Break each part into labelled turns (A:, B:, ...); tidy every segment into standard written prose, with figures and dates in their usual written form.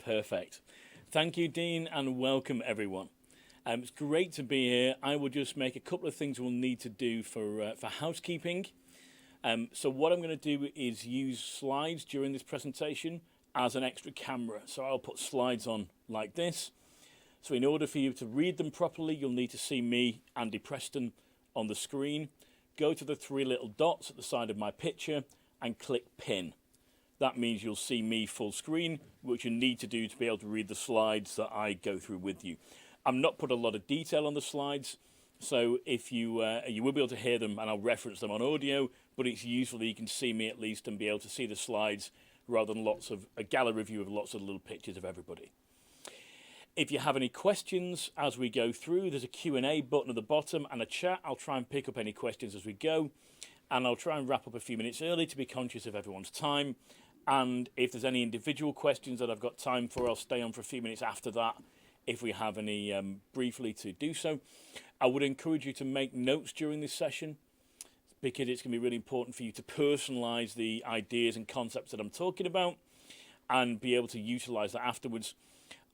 A: Perfect. Thank you, Dean, and welcome everyone. It's great to be here. I will just make a couple of things we'll need to do for housekeeping. So what I'm going to do is use slides during this presentation as an extra camera. So I'll put slides on like this. So in order for you to read them properly, you'll need to see me, Andy Preston, on the screen. Go to the three little dots at the side of my picture and click Pin. That means you'll see me full screen, which you need to do to be able to read the slides that I go through with you. I'm not put a lot of detail on the slides, so if you will be able to hear them, and I'll reference them on audio, but it's useful that you can see me at least and be able to see the slides rather than lots of a gallery view of lots of little pictures of everybody. If you have any questions as we go through, there's a Q&A button at the bottom and a chat. I'll try and pick up any questions as we go, and I'll try and wrap up a few minutes early to be conscious of everyone's time. And if there's any individual questions that I've got time for, I'll stay on for a few minutes after that if we have any briefly to do so. I would encourage you to make notes during this session because it's going to be really important for you to personalize the ideas and concepts that I'm talking about and be able to utilize that afterwards.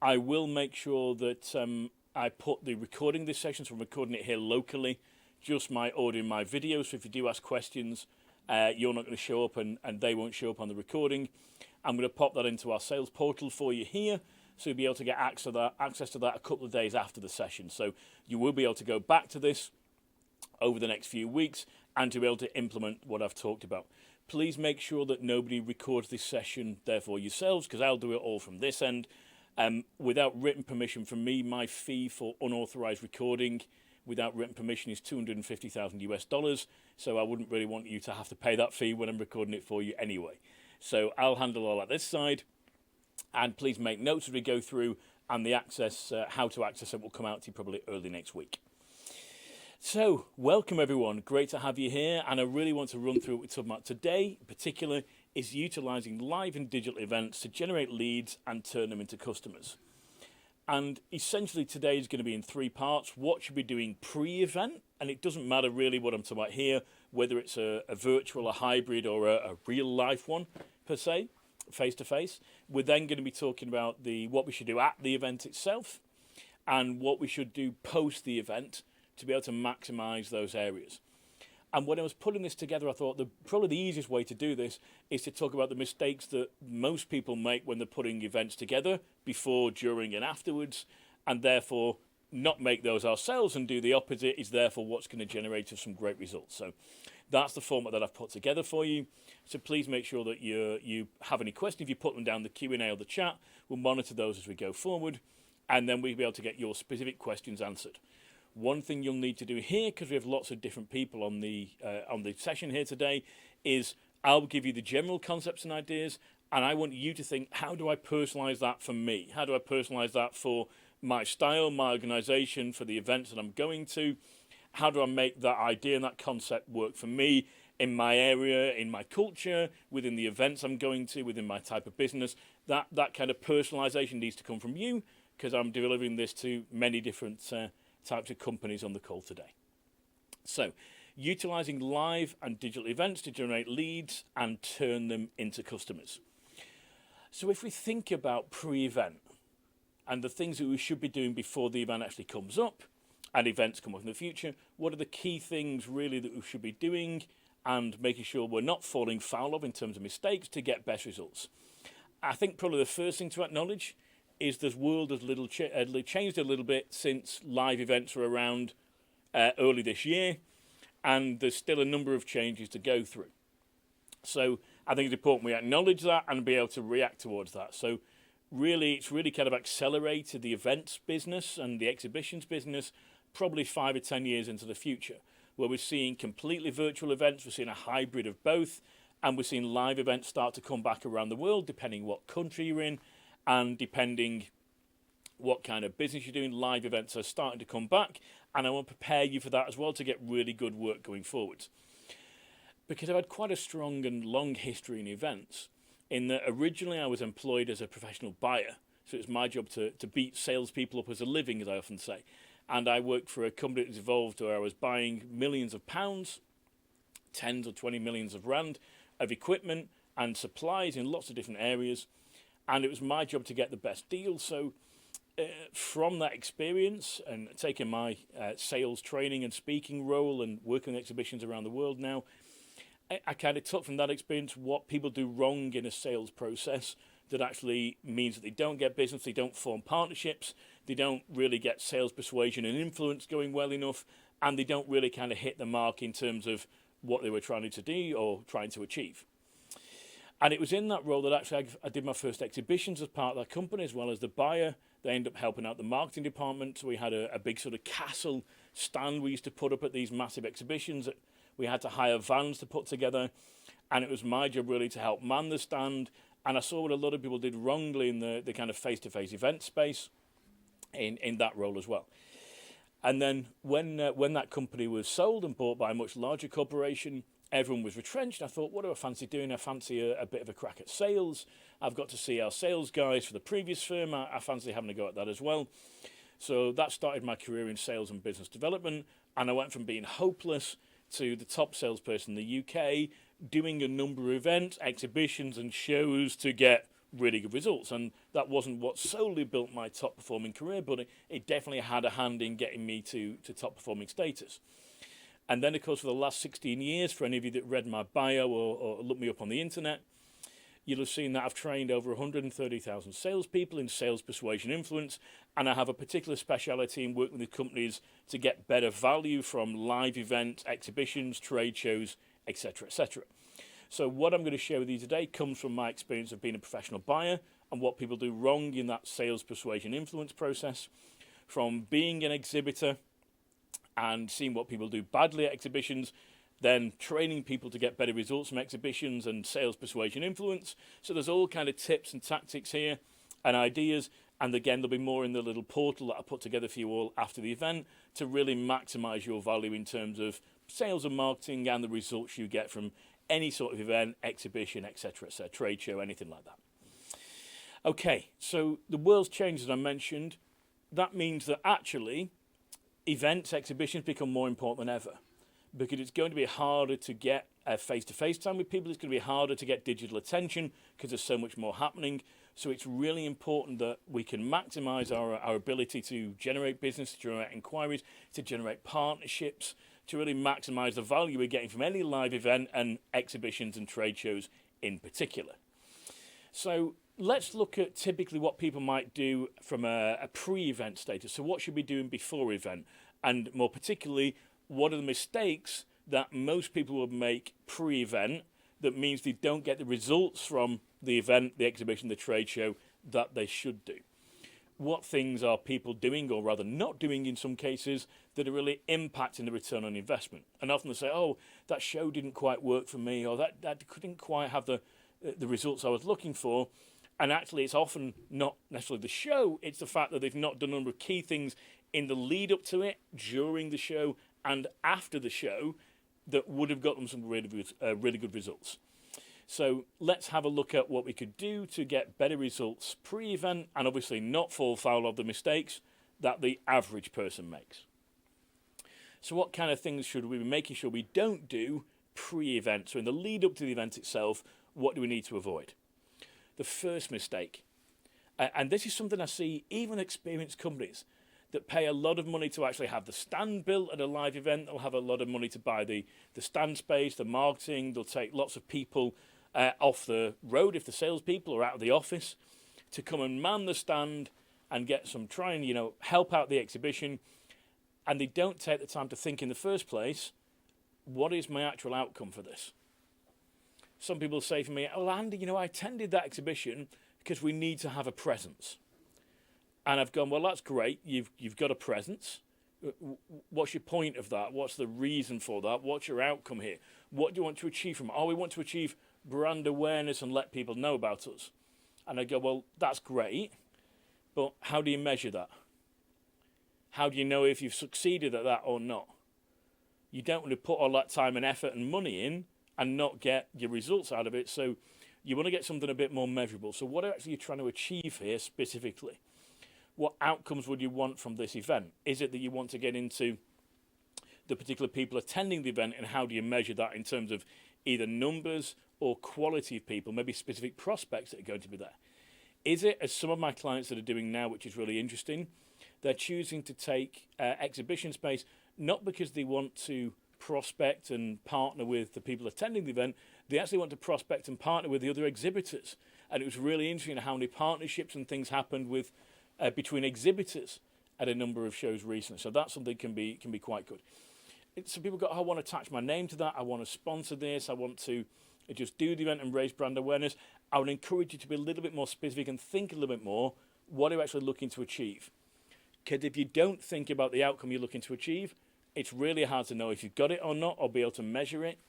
A: I will make sure that I put the recording of this session, so I'm recording it here locally, just my audio and my video, so if you do ask questions, you're not going to show up and they won't show up on the recording. I'm going to pop that into our sales portal for you here, so you'll be able to get access to that a couple of days after the session. So you will be able to go back to this over the next few weeks and to be able to implement what I've talked about. Please make sure that nobody records this session, therefore yourselves, because I'll do it all from this end. Without written permission from me, my fee for unauthorized recording without written permission is $250,000 US. So I wouldn't really want you to have to pay that fee when I'm recording it for you anyway. So I'll handle all that this side. And please make notes as we go through, and the access, how to access it will come out to you probably early next week. So welcome everyone, great to have you here, and I really want to run through what we're talking about today. In particular, is utilizing live and digital events to generate leads and turn them into customers. And essentially today is going to be in three parts. What should we be doing pre-event? And it doesn't matter really what I'm talking about here, whether it's a virtual, a hybrid, or a real life one per se, face-to-face. We're then going to be talking about what we should do at the event itself and what we should do post the event to be able to maximize those areas. And when I was putting this together, I thought probably the easiest way to do this is to talk about the mistakes that most people make when they're putting events together before, during, and afterwards, and therefore not make those ourselves and do the opposite is therefore what's going to generate us some great results. So that's the format that I've put together for you. So please make sure that you have any questions. If you put them down the Q&A or the chat, we'll monitor those as we go forward, and then we'll be able to get your specific questions answered. One thing you'll need to do here, because we have lots of different people on the session here today, is I'll give you the general concepts and ideas, and I want you to think, how do I personalize that for me? How do I personalize that for my style, my organization, for the events that I'm going to? How do I make that idea and that concept work for me in my area, in my culture, within the events I'm going to, within my type of business? That kind of personalization needs to come from you, because I'm delivering this to many different types of companies on the call today. So, utilizing live and digital events to generate leads and turn them into customers. So if we think about pre-event and the things that we should be doing before the event actually comes up and events come up in the future, what are the key things really that we should be doing and making sure we're not falling foul of in terms of mistakes to get best results? I think probably the first thing to acknowledge is this world has changed a little bit since live events were around early this year, and there's still a number of changes to go through. So I think it's important we acknowledge that and be able to react towards that. So really, it's really kind of accelerated the events business and the exhibitions business probably 5 or 10 years into the future, where we're seeing completely virtual events, we're seeing a hybrid of both, and we're seeing live events start to come back around the world, depending what country you're in, and depending what kind of business you're doing. Live events are starting to come back, and I want to prepare you for that as well to get really good work going forward. Because I've had quite a strong and long history in events, in that originally I was employed as a professional buyer, so it's my job to beat salespeople up as a living, as I often say. And I worked for a company that was evolved where I was buying millions of pounds, tens or 20 millions of rand of equipment and supplies in lots of different areas. and it was my job to get the best deal. So from that experience and taking my sales training and speaking role and working in exhibitions around the world now, I kind of took from that experience what people do wrong in a sales process that actually means that they don't get business, they don't form partnerships, they don't really get sales persuasion and influence going well enough, and they don't really kind of hit the mark in terms of what they were trying to do or trying to achieve. And it was in that role that actually I did my first exhibitions as part of that company, as well as the buyer. They ended up helping out the marketing department. So we had a big sort of castle stand we used to put up at these massive exhibitions. We had to hire vans to put together, and it was my job really to help man the stand. And I saw what a lot of people did wrongly in the kind of face-to-face event space in that role as well. And then when that company was sold and bought by a much larger corporation, everyone was retrenched. I thought, what do I fancy doing? I fancy a bit of a crack at sales. I've got to see our sales guys for the previous firm. I fancy having a go at that as well. So that started my career in sales and business development, and I went from being hopeless to the top salesperson in the UK, doing a number of events, exhibitions and shows to get really good results. And that wasn't what solely built my top performing career, but it definitely had a hand in getting me to top performing status. And then, of course, for the last 16 years, for any of you that read my bio or looked me up on the internet, you'll have seen that I've trained over 130,000 salespeople in sales persuasion influence, and I have a particular speciality in working with companies to get better value from live events, exhibitions, trade shows, etc., etc. So what I'm going to share with you today comes from my experience of being a professional buyer and what people do wrong in that sales persuasion influence process, from being an exhibitor and seeing what people do badly at exhibitions, then training people to get better results from exhibitions and sales persuasion influence. So there's all kind of tips and tactics here and ideas. And again, there'll be more in the little portal that I put together for you all after the event to really maximize your value in terms of sales and marketing and the results you get from any sort of event, exhibition, etc., trade show, anything like that. Okay, so the world's changed, as I mentioned. That means that actually events, exhibitions become more important than ever, because it's going to be harder to get face-to-face time with people. It's going to be harder to get digital attention because there's so much more happening. So it's really important that we can maximize our ability to generate business, to generate inquiries, to generate partnerships, to really maximize the value we're getting from any live event and exhibitions and trade shows in particular. So let's look at typically what people might do from a pre-event status. So what should we be doing before event? And more particularly, what are the mistakes that most people will make pre-event that means they don't get the results from the event, the exhibition, the trade show that they should do? What things are people doing, or rather not doing in some cases, that are really impacting the return on investment? And often they say, oh, that show didn't quite work for me, or that didn't quite have the results I was looking for. And actually, it's often not necessarily the show, it's the fact that they've not done a number of key things in the lead up to it, during the show, and after the show that would have got them some really good results. So let's have a look at what we could do to get better results pre-event, and obviously not fall foul of the mistakes that the average person makes. So what kind of things should we be making sure we don't do pre-event? So in the lead up to the event itself, what do we need to avoid? The first mistake, and this is something I see even experienced companies that pay a lot of money to actually have the stand built at a live event. They'll have a lot of money to buy the stand space, the marketing. They'll take lots of people off the road if the salespeople are out of the office to come and man the stand and try and help out the exhibition. And they don't take the time to think in the first place, what is my actual outcome for this? Some people say to me, oh, Andy, I attended that exhibition because we need to have a presence. And I've gone, well, that's great. You've got a presence. What's your point of that? What's the reason for that? What's your outcome here? What do you want to achieve from it? Oh, we want to achieve brand awareness and let people know about us. And I go, well, that's great, but how do you measure that? How do you know if you've succeeded at that or not? You don't want to put all that time and effort and money in and not get your results out of it. So you want to get something a bit more measurable. So what actually are you trying to achieve here specifically? What outcomes would you want from this event? Is it that you want to get into the particular people attending the event, and how do you measure that in terms of either numbers or quality of people, maybe specific prospects that are going to be there? Is it, as some of my clients that are doing now, which is really interesting, they're choosing to take exhibition space not because they want to prospect and partner with the people attending the event, they actually want to prospect and partner with the other exhibitors. And it was really interesting how many partnerships and things happened with between exhibitors at a number of shows recently. So that's something can be quite good. Some people go, I want to attach my name to that, I want to sponsor this, I want to just do the event and raise brand awareness. I would encourage you to be a little bit more specific and think a little bit more, what are you actually looking to achieve? Because if you don't think about the outcome you're looking to achieve, it's really hard to know if you've got it or not, or be able to measure it.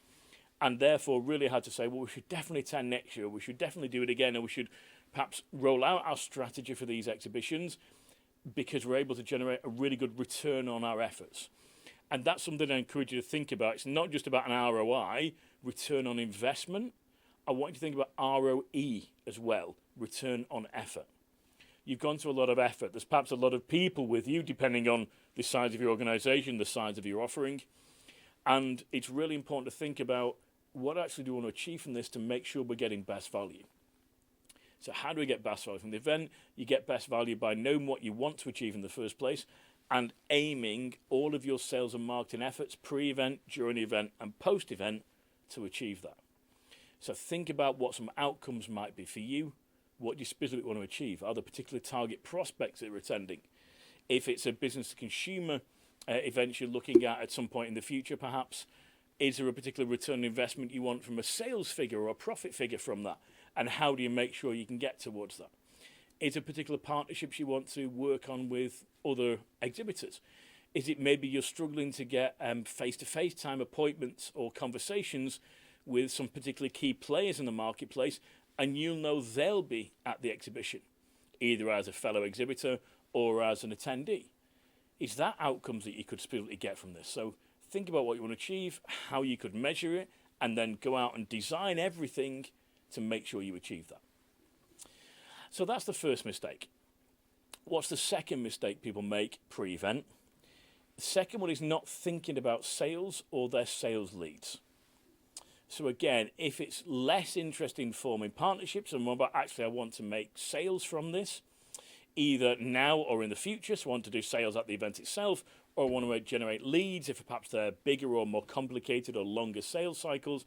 A: And therefore really hard to say, well, we should definitely attend next year, we should definitely do it again, or we should perhaps roll out our strategy for these exhibitions because we're able to generate a really good return on our efforts. And that's something I encourage you to think about. It's not just about an ROI, return on investment. I want you to think about ROE as well, return on effort. You've gone through a lot of effort. There's perhaps a lot of people with you, depending on the size of your organization, the size of your offering. And it's really important to think about what actually do we want to achieve from this to make sure we're getting best value. So how do we get best value from the event? You get best value by knowing what you want to achieve in the first place and aiming all of your sales and marketing efforts pre-event, during the event, and post-event to achieve that. So think about what some outcomes might be for you, what you specifically want to achieve. Are there particular target prospects that are attending? If it's a business-to-consumer event you're looking at some point in the future, perhaps, is there a particular return on investment you want from a sales figure or a profit figure from that? And how do you make sure you can get towards that? Is there particular partnerships you want to work on with other exhibitors? Is it maybe you're struggling to get face-to-face time appointments or conversations with some particularly key players in the marketplace, and you'll know they'll be at the exhibition, either as a fellow exhibitor or as an attendee? Is that outcomes that you could specifically get from this? So think about what you want to achieve, how you could measure it, and then go out and design everything to make sure you achieve that. So that's the first mistake. What's the second mistake people make pre-event? The second one is not thinking about sales or their sales leads. So again, if it's less interested in forming partnerships and more about actually I want to make sales from this, either now or in the future, so I want to do sales at the event itself, or I want to generate leads if perhaps they're bigger or more complicated or longer sales cycles,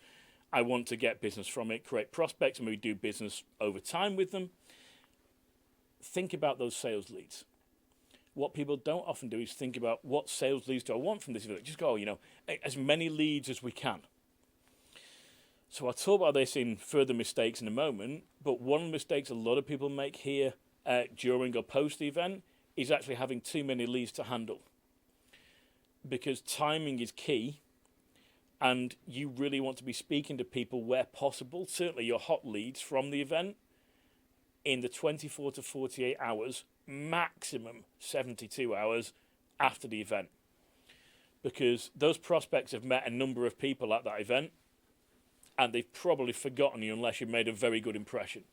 A: I want to get business from it, create prospects, and maybe do business over time with them. Think about those sales leads. What people don't often do is think about what sales leads do I want from this event. Just go, as many leads as we can. So I'll talk about this in further mistakes in a moment, but one of the mistakes a lot of people make here during or post the event is actually having too many leads to handle. Because timing is key, and you really want to be speaking to people where possible, certainly your hot leads from the event, in the 24 to 48 hours, maximum 72 hours after the event. Because those prospects have met a number of people at that event, and they've probably forgotten you unless you've made a very good impression.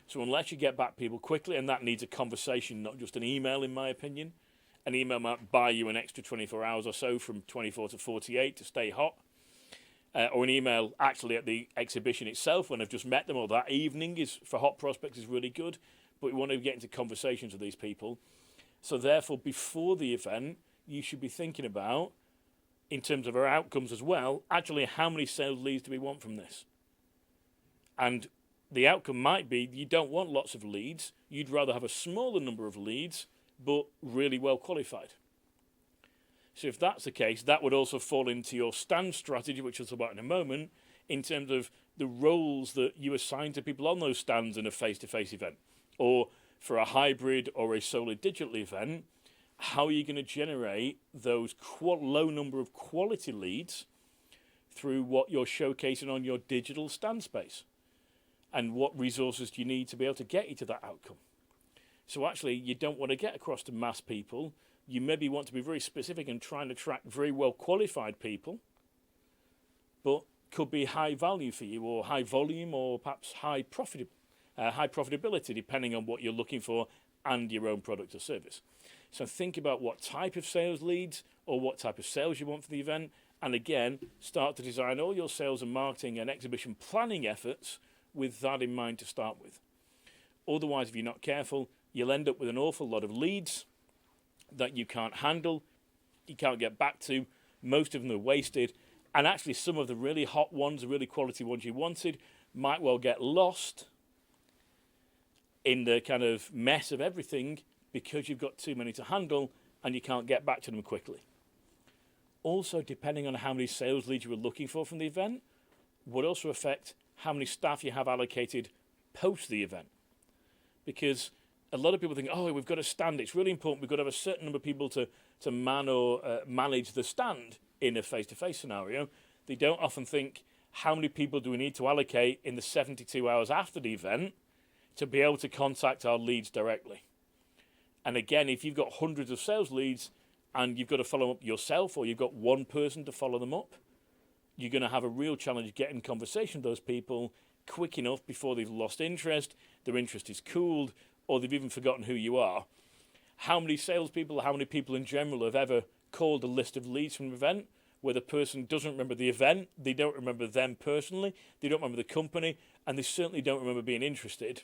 A: So unless you get back people quickly, and that needs a conversation, not just an email in my opinion, an email might buy you an extra 24 hours or so from 24 to 48 to stay hot, or an email actually at the exhibition itself when I've just met them, or that evening is for hot prospects is really good, but we want to get into conversations with these people. So therefore, before the event, you should be thinking about, in terms of our outcomes as well, actually how many sales leads do we want from this? And the outcome might be you don't want lots of leads. You'd rather have a smaller number of leads, but really well qualified. So if that's the case, that would also fall into your stand strategy, which I'll talk about in a moment, in terms of the roles that you assign to people on those stands in a face-to-face event. Or for a hybrid or a solely digital event, how are you going to generate those low number of quality leads through what you're showcasing on your digital stand space? And what resources do you need to be able to get you to that outcome? So actually, you don't want to get across to mass people. You maybe want to be very specific and try and attract very well qualified people, but could be high value for you, or high volume, or perhaps high profitability, depending on what you're looking for and your own product or service. So think about what type of sales leads or what type of sales you want for the event, and again, start to design all your sales and marketing and exhibition planning efforts with that in mind to start with. Otherwise, if you're not careful, you'll end up with an awful lot of leads that you can't handle, you can't get back to. Most of them are wasted. And actually, some of the really hot ones, the really quality ones you wanted, might well get lost in the kind of mess of everything because you've got too many to handle and you can't get back to them quickly. Also, depending on how many sales leads you were looking for from the event, would also affect how many staff you have allocated post the event. Because a lot of people think, oh, we've got a stand. It's really important. We've got to have a certain number of people to man or manage the stand in a face-to-face scenario. They don't often think, how many people do we need to allocate in the 72 hours after the event to be able to contact our leads directly? And again, if you've got hundreds of sales leads and you've got to follow up yourself, or you've got one person to follow them up, you're going to have a real challenge getting conversation with those people quick enough before they've lost interest, their interest is cooled, or they've even forgotten who you are. How many salespeople, how many people in general have ever called a list of leads from an event where the person doesn't remember the event, they don't remember them personally, they don't remember the company, and they certainly don't remember being interested?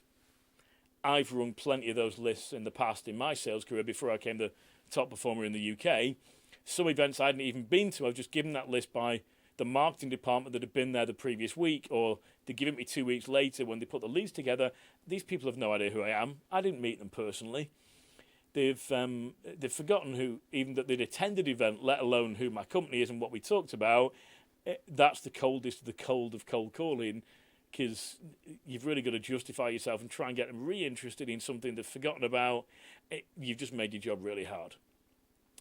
A: I've run plenty of those lists in the past in my sales career before I became the top performer in the UK. Some events I hadn't even been to, I was just given that list by the marketing department that had been there the previous week, or they give it me 2 weeks later when they put the leads together. These people have no idea who I am. I didn't meet them personally. They've forgotten who, even that they'd attended the event, let alone who my company is and what we talked about. That's the coldest of the cold of cold calling, because you've really got to justify yourself and try and get them re-interested in something they've forgotten about. You've just made your job really hard.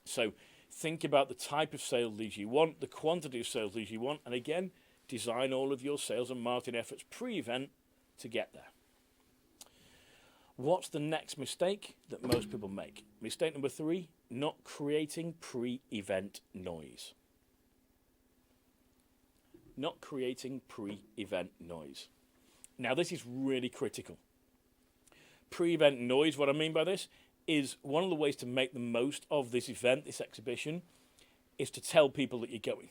A: So think about the type of sales leads you want, the quantity of sales leads you want, and again, design all of your sales and marketing efforts pre-event to get there. What's the next mistake that most people make? Mistake number 3, not creating pre-event noise. Not creating pre-event noise. Now, this is really critical. Pre-event noise, what I mean by this, is one of the ways to make the most of this event, this exhibition, is to tell people that you're going.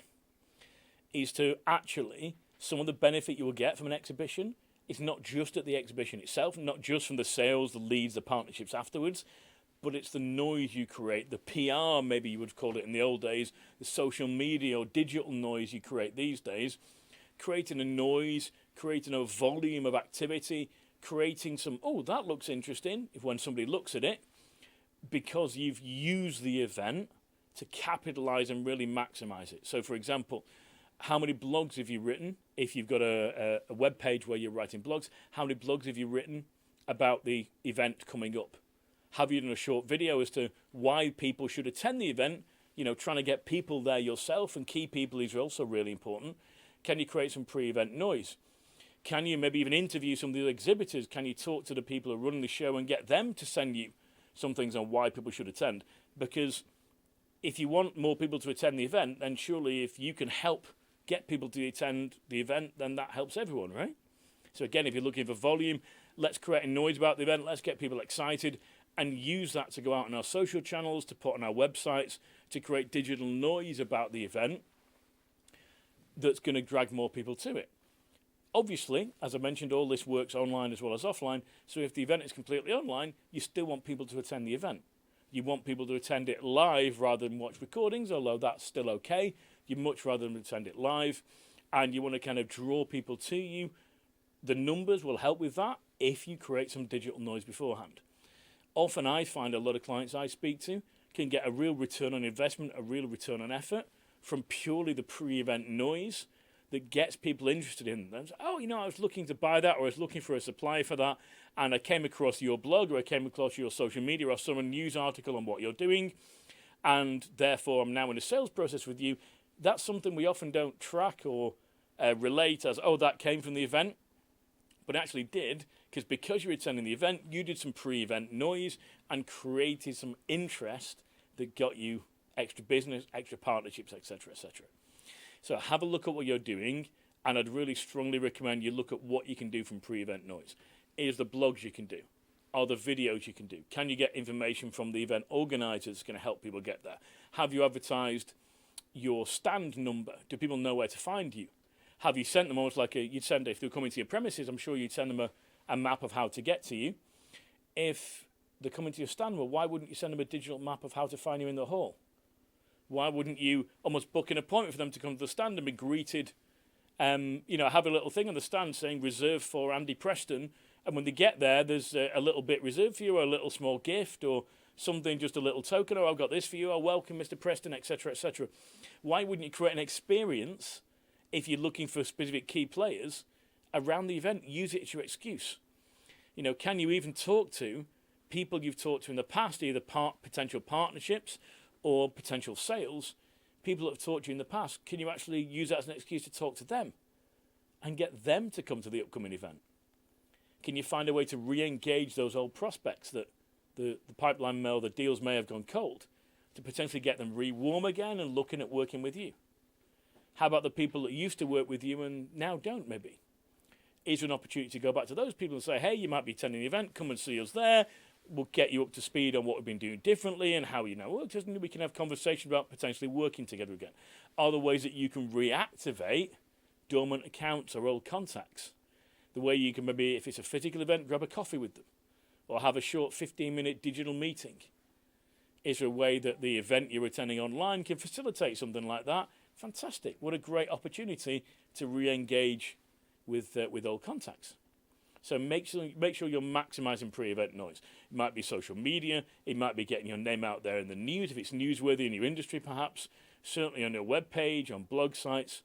A: Is to actually, some of the benefit you will get from an exhibition is not just at the exhibition itself, not just from the sales, the leads, the partnerships afterwards, but it's the noise you create, the PR, maybe you would call it in the old days, the social media or digital noise you create these days, creating a noise, creating a volume of activity, creating some, oh, that looks interesting, if when somebody looks at it, because you've used the event to capitalize and really maximize it. So, for example, how many blogs have you written? If you've got a web page where you're writing blogs, how many blogs have you written about the event coming up? Have you done a short video as to why people should attend the event? You know, trying to get people there yourself, and key people is also really important. Can you create some pre-event noise? Can you maybe even interview some of the exhibitors? Can you talk to the people who are running the show and get them to send you some things on why people should attend? Because if you want more people to attend the event, then surely if you can help get people to attend the event, then that helps everyone, right? So again, if you're looking for volume, let's create a noise about the event, let's get people excited, and use that to go out on our social channels, to put on our websites, to create digital noise about the event that's going to drag more people to it. Obviously, as I mentioned, all this works online as well as offline, so if the event is completely online, you still want people to attend the event. You want people to attend it live rather than watch recordings, although that's still okay. You'd much rather than attend it live, and you want to kind of draw people to you. The numbers will help with that if you create some digital noise beforehand. Often I find a lot of clients I speak to can get a real return on investment, a real return on effort from purely the pre-event noise that gets people interested in them. Oh, you know, I was looking to buy that, or I was looking for a supplier for that, and I came across your blog, or I came across your social media, or some news article on what you're doing, and therefore I'm now in a sales process with you. That's something we often don't track or relate as, oh, that came from the event, but actually did, because you're attending the event, you did some pre-event noise and created some interest that got you extra business, extra partnerships, etc., etc. So have a look at what you're doing, and I'd really strongly recommend you look at what you can do from pre-event noise. Is the blogs you can do? Are the videos you can do? Can you get information from the event organizers that's going to help people get there? Have you advertised your stand number? Do people know where to find you? Have you sent them almost like you'd send, if they're coming to your premises, I'm sure you'd send them a map of how to get to you. if they're coming to your stand, well, why wouldn't you send them a digital map of how to find you in the hall? Why wouldn't you almost book an appointment for them to come to the stand and be greeted, have a little thing on the stand saying reserved for Andy Preston, and when they get there, there's a little bit reserved for you, or a little small gift, or something, just a little token, or I've got this for you, or welcome Mr. Preston, etc., etc. Why wouldn't you create an experience if you're looking for specific key players around the event? Use it as your excuse. Can you even talk to people you've talked to in the past, either potential partnerships or potential sales, people that have talked to you in the past? Can you actually use that as an excuse to talk to them and get them to come to the upcoming event? Can you find a way to re-engage those old prospects that the pipeline mail, the deals may have gone cold, to potentially get them re-warm again and looking at working with you? How about the people that used to work with you and now don't, maybe? Is there an opportunity to go back to those people and say, hey, you might be attending the event, come and see us there. We'll get you up to speed on what we've been doing differently and how work. We can have conversations about potentially working together again. Are there ways that you can reactivate dormant accounts or old contacts? The way you can maybe, if it's a physical event, grab a coffee with them or have a short 15-minute digital meeting. Is there a way that the event you're attending online can facilitate something like that? Fantastic. What a great opportunity to re-engage with old contacts. So make sure you're maximizing pre-event noise. It might be social media. It might be getting your name out there in the news, if it's newsworthy in your industry perhaps. Certainly on your web page, on blog sites.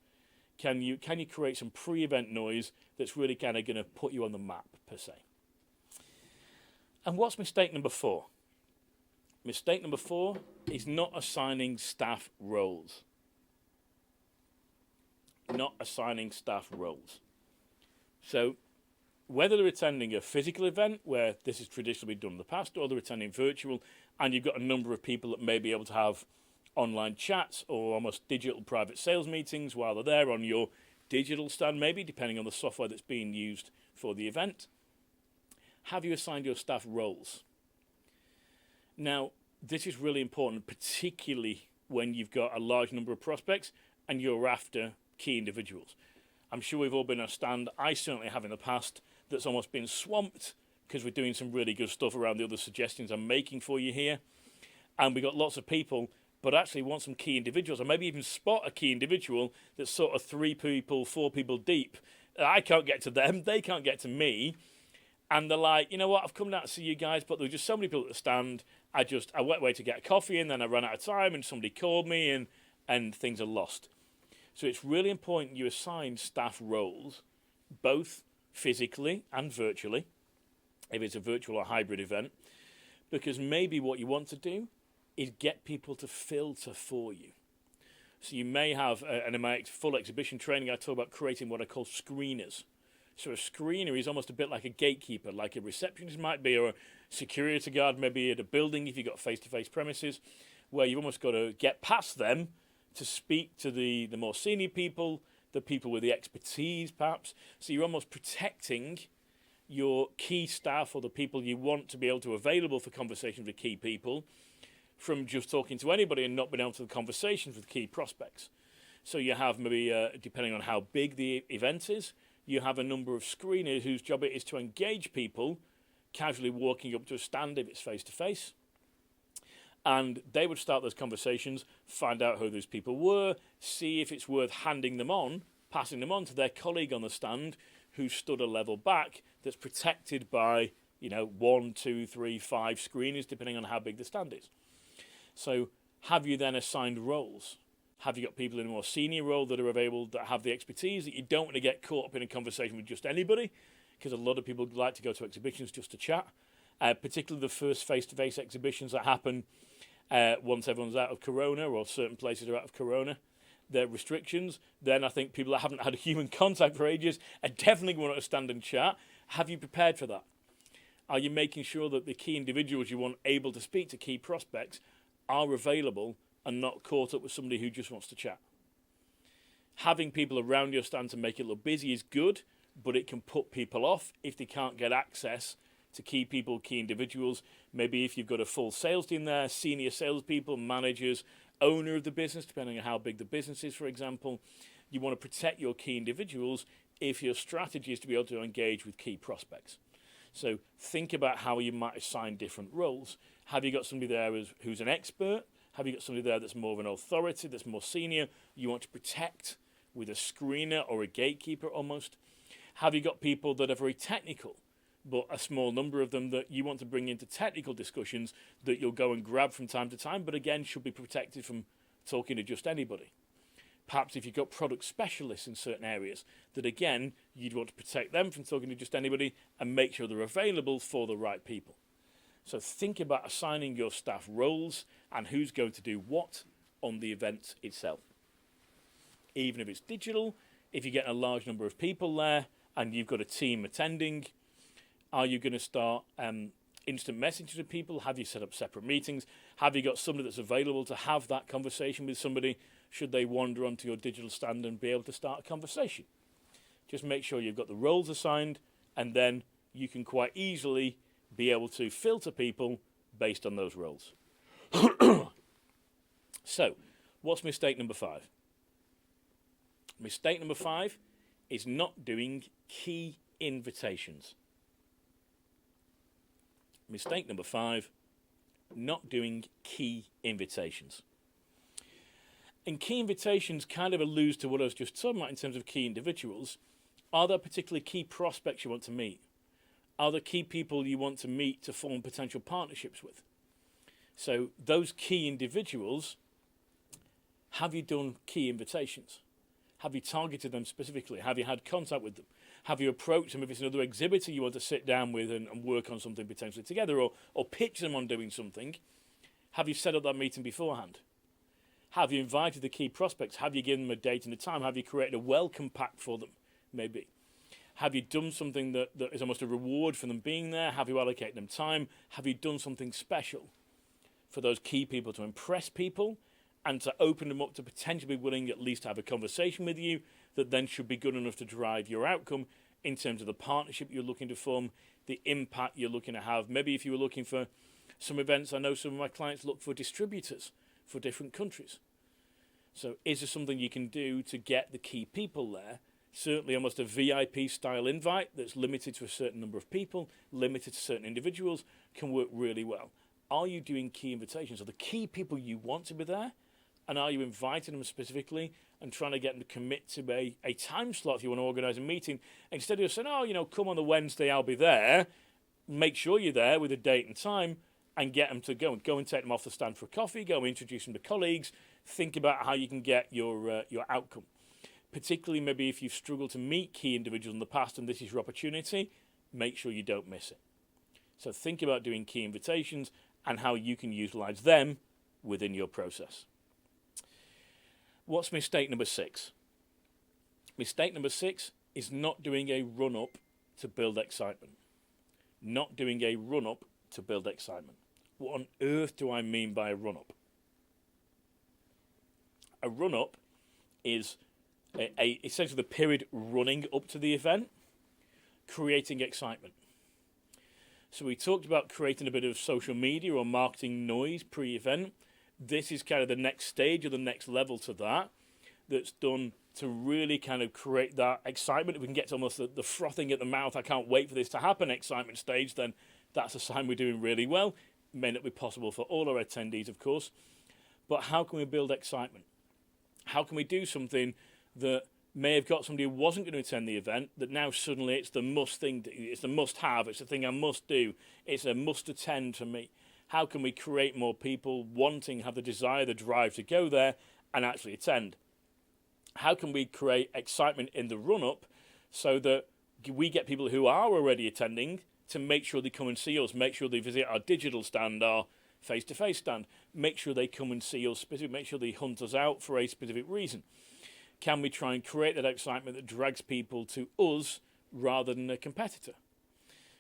A: Can you create some pre-event noise that's really kind of going to put you on the map, per se? And what's mistake number 4? Mistake number 4 is not assigning staff roles. Not assigning staff roles. So whether they're attending a physical event, where this has traditionally been done in the past, or they're attending virtual, and you've got a number of people that may be able to have online chats or almost digital private sales meetings while they're there on your digital stand, maybe, depending on the software that's being used for the event. Have you assigned your staff roles? Now, this is really important, particularly when you've got a large number of prospects and you're after key individuals. I'm sure we've all been on a stand, I certainly have in the past, that's almost been swamped because we're doing some really good stuff around the other suggestions I'm making for you here. And we've got lots of people, but actually want some key individuals, or maybe even spot a key individual that's sort of 3 people, 4 people deep. I can't get to them, they can't get to me. And they're like, you know what, I've come down to see you guys, but there were just so many people at the stand. I went away to get a coffee and then I ran out of time and somebody called me and things are lost. So it's really important you assign staff roles, both physically and virtually, if it's a virtual or hybrid event, because maybe what you want to do is get people to filter for you. So you may have, and in my full exhibition training, I talk about creating what I call screeners. So a screener is almost a bit like a gatekeeper, like a receptionist might be, or a security guard maybe at a building if you've got face-to-face premises, where you've almost got to get past them to speak to the more senior people, the people with the expertise perhaps. So you're almost protecting your key staff or the people you want to be able to available for conversations with key people from just talking to anybody and not being able to have conversations with key prospects. So you have maybe, depending on how big the event is, you have a number of screeners whose job it is to engage people casually walking up to a stand if it's face-to-face. And they would start those conversations, find out who those people were, see if it's worth handing them on, passing them on to their colleague on the stand who stood a level back that's protected by, 1, 2, 3, 5 screeners, depending on how big the stand is. So have you then assigned roles? Have you got people in a more senior role that are available, that have the expertise, that you don't want to get caught up in a conversation with just anybody? Because a lot of people like to go to exhibitions just to chat, particularly the first face-to-face exhibitions that happen once everyone's out of Corona, or certain places are out of Corona, their restrictions. Then I think people that haven't had a human contact for ages are definitely going to stand and chat. Have you prepared for that? Are you making sure that the key individuals you want able to speak to key prospects are available and not caught up with somebody who just wants to chat? Having people around your stand to make it look busy is good, but it can put people off if they can't get access to key people, key individuals. Maybe if you've got a full sales team there, senior salespeople, managers, owner of the business, depending on how big the business is, for example, you want to protect your key individuals if your strategy is to be able to engage with key prospects. So think about how you might assign different roles. Have you got somebody there who's an expert? Have you got somebody there that's more of an authority, that's more senior, you want to protect with a screener or a gatekeeper almost? Have you got people that are very technical, but a small number of them that you want to bring into technical discussions that you'll go and grab from time to time, but again, should be protected from talking to just anybody? Perhaps if you've got product specialists in certain areas, that again, you'd want to protect them from talking to just anybody and make sure they're available for the right people. So think about assigning your staff roles and who's going to do what on the event itself. Even if it's digital, if you get a large number of people there and you've got a team attending, are you going to start instant messaging to people? Have you set up separate meetings? Have you got somebody that's available to have that conversation with somebody should they wander onto your digital stand and be able to start a conversation? Just make sure you've got the roles assigned, and then you can quite easily be able to filter people based on those roles. So, what's mistake number 5? Mistake number 5 is not doing key invitations. Mistake number 5, not doing key invitations. And key invitations kind of alludes to what I was just talking about in terms of key individuals. Are there particularly key prospects you want to meet? Are there key people you want to meet to form potential partnerships with? So those key individuals, have you done key invitations? Have you targeted them specifically? Have you had contact with them? Have you approached them if it's another exhibitor you want to sit down with and work on something potentially together, or pitch them on doing something? Have you set up that meeting beforehand? Have you invited the key prospects? Have you given them a date and a time? Have you created a welcome pack for them? Maybe. Have you done something that is almost a reward for them being there? Have you allocated them time? Have you done something special for those key people to impress people and to open them up to potentially be willing at least to have a conversation with you that then should be good enough to drive your outcome in terms of the partnership you're looking to form, the impact you're looking to have? Maybe if you were looking for some events, I know some of my clients look for distributors for different countries. So is there something you can do to get the key people there? Certainly almost a VIP style invite that's limited to a certain number of people, limited to certain individuals, can work really well. Are you doing key invitations? Are the key people you want to be there? And are you inviting them specifically and trying to get them to commit to a time slot if you want to organise a meeting? Instead of saying, come on the Wednesday, I'll be there. Make sure you're there with a date and time and get them to go and take them off the stand for a coffee, go and introduce them to colleagues. Think about how you can get your outcome. Particularly maybe if you've struggled to meet key individuals in the past and this is your opportunity, make sure you don't miss it. So think about doing key invitations and how you can utilise them within your process. What's mistake number 6? Mistake number 6 is not doing a run-up to build excitement. Not doing a run-up to build excitement. What on earth do I mean by a run-up? A run-up is essentially the period running up to the event, creating excitement. So we talked about creating a bit of social media or marketing noise pre-event. This is kind of the next stage or the next level to that, that's done to really kind of create that excitement. If we can get to almost the frothing at the mouth, I can't wait for this to happen excitement stage, then that's a sign we're doing really well. May not be possible for all our attendees, of course. But how can we build excitement? How can we do something that may have got somebody who wasn't going to attend the event, that now suddenly it's the must thing, it's the must have, it's the thing I must do, it's a must attend for me? How can we create more people wanting, have the desire, the drive to go there and actually attend? How can we create excitement in the run-up so that we get people who are already attending to make sure they come and see us, make sure they visit our digital stand, our face-to-face stand, make sure they come and see us, make sure they hunt us out for a specific reason? Can we try and create that excitement that drags people to us rather than a competitor?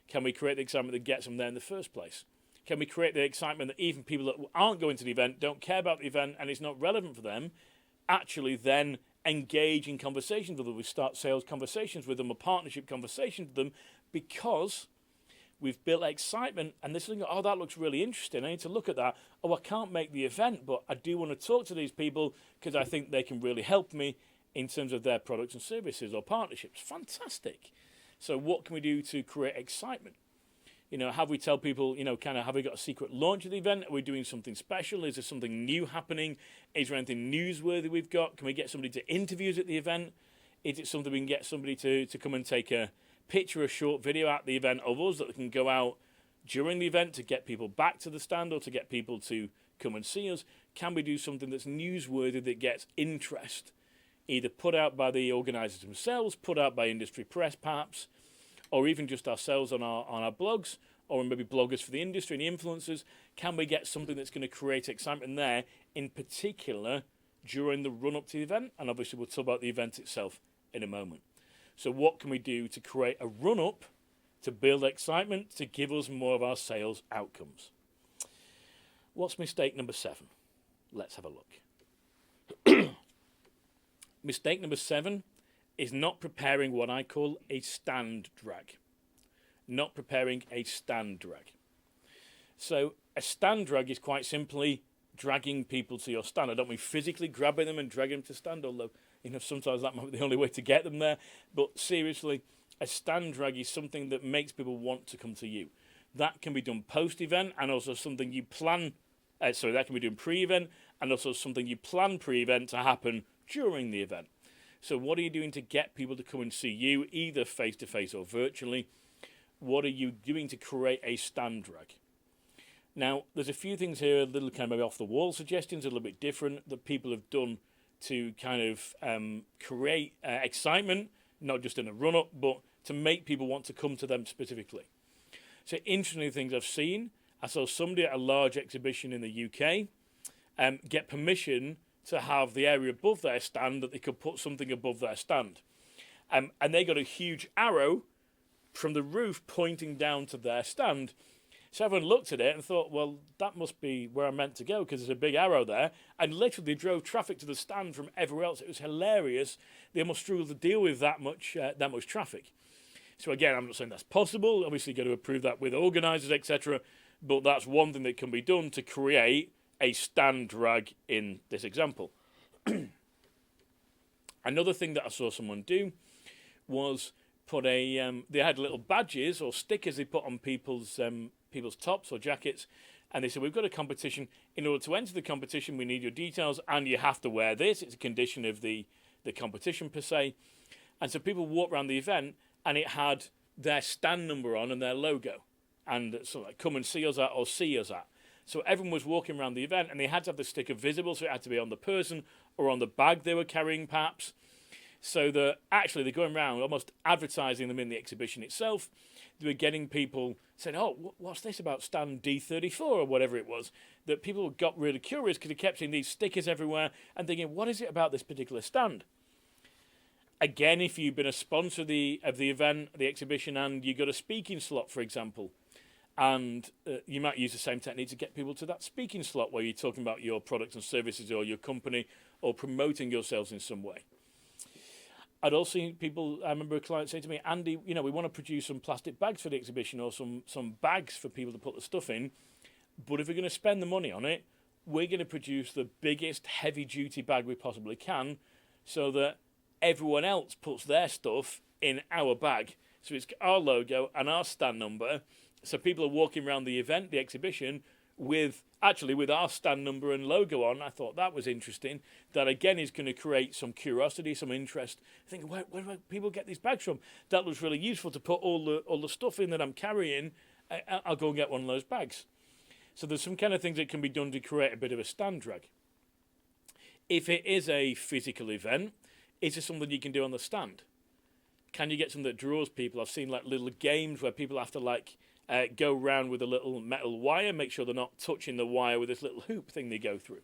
A: Can we create the excitement that gets them there in the first place? Can we create the excitement that even people that aren't going to the event, don't care about the event and it's not relevant for them, actually then engage in conversations with them? We start sales conversations with them or partnership conversations with them because we've built excitement, and this thing, that looks really interesting. I need to look at that. I can't make the event, but I do want to talk to these people because I think they can really help me in terms of their products and services or partnerships. Fantastic. So what can we do to create excitement? Have we tell people, kind of, have we got a secret launch of the event? Are we doing something special? Is there something new happening? Is there anything newsworthy we've got? Can we get somebody to interview us at the event? Is it something we can get somebody to come and take a picture, a short video at the event of us that can go out during the event to get people back to the stand or to get people to come and see us? Can we do something that's newsworthy that gets interest, either put out by the organisers themselves, put out by industry press perhaps, or even just ourselves on our blogs, or maybe bloggers for the industry and influencers? Can we get something that's going to create excitement there, in particular during the run-up to the event? And obviously we'll talk about the event itself in a moment. So what can we do to create a run-up, to build excitement, to give us more of our sales outcomes? What's mistake number 7? Let's have a look. Mistake number 7 is not preparing what I call a stand drag. Not preparing a stand drag. So a stand drag is quite simply dragging people to your stand. I don't mean physically grabbing them and dragging them to stand, although sometimes that might be the only way to get them there. But seriously, a stand drag is something that makes people want to come to you. That can be done post-event, and also something you plan. That can be done pre-event, and also something you plan pre-event to happen during the event. So what are you doing to get people to come and see you, either face-to-face or virtually? What are you doing to create a stand drag? Now, there's a few things here, a little kind of maybe off-the-wall suggestions, a little bit different, that people have done to kind of create excitement, not just in a run-up, but to make people want to come to them specifically. So interesting things I've seen. I saw somebody at a large exhibition in the UK get permission to have the area above their stand, that they could put something above their stand. And they got a huge arrow from the roof pointing down to their stand. So everyone looked at it and thought, well, that must be where I'm meant to go, because there's a big arrow there. And literally drove traffic to the stand from everywhere else. It was hilarious. They must struggle to deal with that much traffic. So again, I'm not saying that's possible. Obviously, you've got to approve that with organisers, etc. But that's one thing that can be done to create a stand drag in this example. Another thing that I saw someone do was put they had little badges or stickers they put on people's tops or jackets, and they said, we've got a competition. In order to enter the competition, we need your details, and you have to wear this. It's a condition of the competition per se. And so people walk around the event, and it had their stand number on and their logo, and so like, come and see us at or see us at. So everyone was walking around the event, and they had to have the sticker visible, so it had to be on the person or on the bag they were carrying perhaps. So that actually they're going around almost advertising them in the exhibition itself. They were getting people saying, oh, what's this about stand D34 or whatever it was, that people got really curious because they kept seeing these stickers everywhere and thinking, what is it about this particular stand? Again, if you've been a sponsor of the event, the exhibition, and you got a speaking slot, for example, and you might use the same technique to get people to that speaking slot where you're talking about your products and services or your company or promoting yourselves in some way. I'd also seen people, I remember a client saying to me, Andy, we want to produce some plastic bags for the exhibition or some bags for people to put the stuff in, but if we're going to spend the money on it, we're going to produce the biggest heavy-duty bag we possibly can so that everyone else puts their stuff in our bag. So it's our logo and our stand number, so people are walking around the event, the exhibition, with our stand number and logo on. I thought that was interesting. That again is going to create some curiosity, some interest. Thinking, where do people get these bags from? That was really useful to put all the stuff in that I'm carrying. I'll go and get one of those bags. So there's some kind of things that can be done to create a bit of a stand drag. If it is a physical event, is there something you can do on the stand? Can you get something that draws people? I've seen like little games where people have to go round with a little metal wire, make sure they're not touching the wire with this little hoop thing they go through.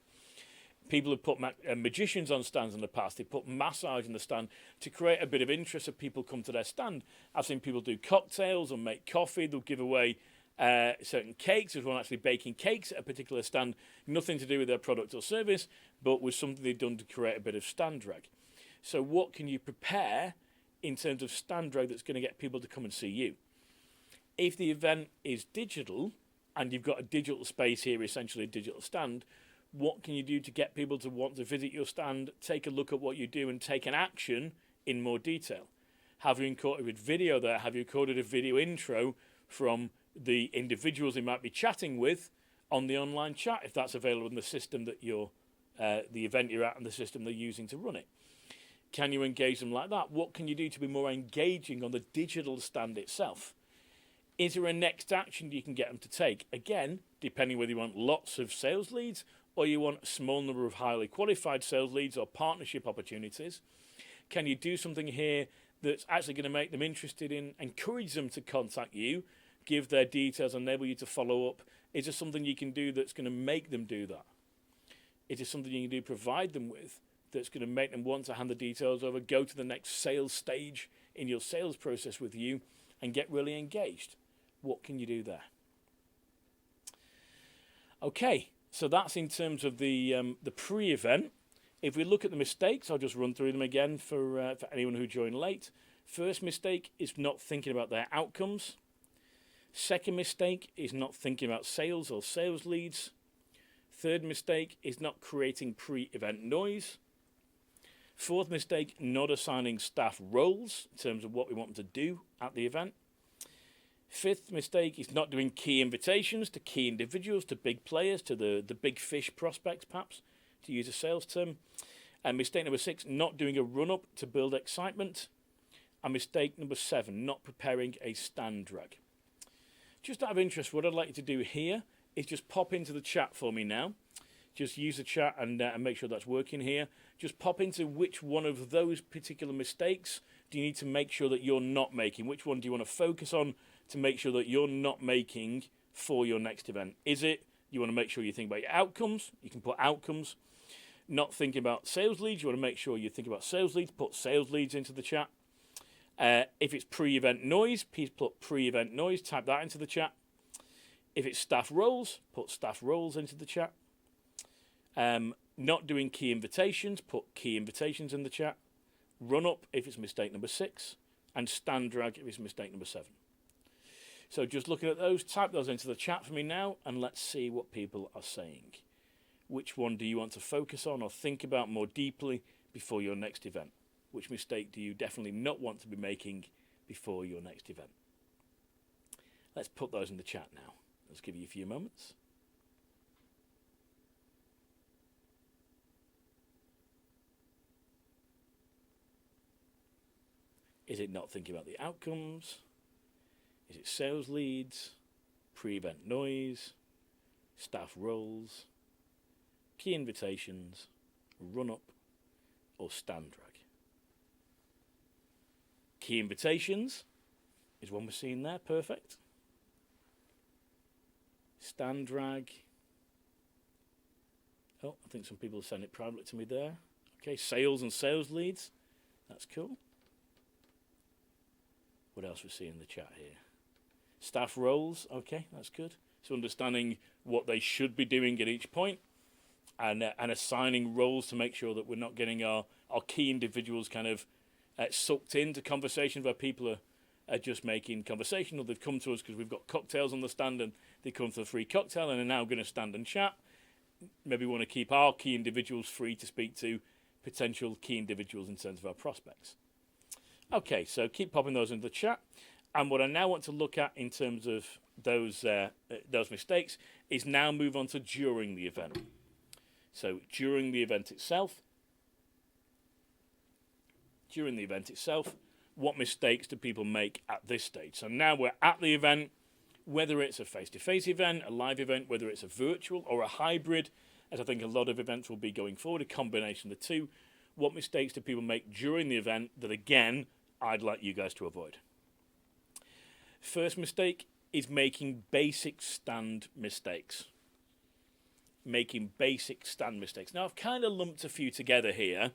A: People have put magicians on stands in the past. They put massage in the stand to create a bit of interest so people come to their stand. I've seen people do cocktails or make coffee. They'll give away certain cakes. There's one actually baking cakes at a particular stand. Nothing to do with their product or service, but was something they've done to create a bit of stand drag. So what can you prepare in terms of stand drag that's going to get people to come and see you? If the event is digital, and you've got a digital space here, essentially a digital stand, what can you do to get people to want to visit your stand, take a look at what you do, and take an action in more detail? Have you recorded video there? Have you recorded a video intro from the individuals they might be chatting with on the online chat, if that's available in the system that you're, the event you're at and the system they're using to run it. Can you engage them like that? What can you do to be more engaging on the digital stand itself? Is there a next action you can get them to take? Again, depending whether you want lots of sales leads or you want a small number of highly qualified sales leads or partnership opportunities. Can you do something here that's actually going to make them interested in, encourage them to contact you, give their details, enable you to follow up? Is there something you can do that's going to make them do that? Is there something you can do, provide them with, that's going to make them want to hand the details over, go to the next sales stage in your sales process with you and get really engaged? What can you do there? Okay, so that's in terms of the pre-event. If we look at the mistakes, I'll just run through them again for anyone who joined late. First mistake is not thinking about their outcomes. Second mistake is not thinking about sales or sales leads. Third mistake is not creating pre-event noise. Fourth mistake, not assigning staff roles in terms of what we want them to do at the event. Fifth mistake is not doing key invitations to key individuals, to big players, to the big fish prospects, perhaps, to use a sales term. And mistake number 6, not doing a run-up to build excitement. And mistake number 7, not preparing a stand drag. Just out of interest, what I'd like you to do here is just pop into the chat for me now. Just use the chat and make sure that's working here. Just pop into which one of those particular mistakes do you need to make sure that you're not making? Which one do you want to focus on to make sure that you're not making for your next event? Is it you want to make sure you think about your outcomes? You can put outcomes. Not thinking about sales leads, you want to make sure you think about sales leads. Put sales leads into the chat. If it's pre-event noise, please put pre-event noise. Type that into the chat. If it's staff roles, put staff roles into the chat. Not doing key invitations, put key invitations in the chat. Run up if it's mistake number 6. And stand drag if it's mistake number 7. So just looking at those, type those into the chat for me now, and let's see what people are saying. Which one do you want to focus on or think about more deeply before your next event? Which mistake do you definitely not want to be making before your next event? Let's put those in the chat now. Let's give you a few moments. Is it not thinking about the outcomes? Is it sales leads, pre-event noise, staff roles, key invitations, run-up, or stand drag? Key invitations is one we're seeing there, perfect. Stand drag. Oh, I think some people send it privately to me there. Okay, sales and sales leads, that's cool. What else we see in the chat here? Staff roles, okay, that's good. So understanding what they should be doing at each point and assigning roles to make sure that we're not getting our key individuals kind of sucked into conversations where people are just making conversation, or they've come to us because we've got cocktails on the stand and they come for a free cocktail and are now going to stand and chat. Maybe we want to keep our key individuals free to speak to potential key individuals in terms of our prospects. Okay, so keep popping those into the chat. And what I now want to look at in terms of those mistakes is now move on to during the event. So during the event itself, what mistakes do people make at this stage? So now we're at the event, whether it's a face-to-face event, a live event, whether it's a virtual or a hybrid, as I think a lot of events will be going forward, a combination of the two. What mistakes do people make during the event that, again, I'd like you guys to avoid? First mistake is making basic stand mistakes. Making basic stand mistakes. Now, I've kind of lumped a few together here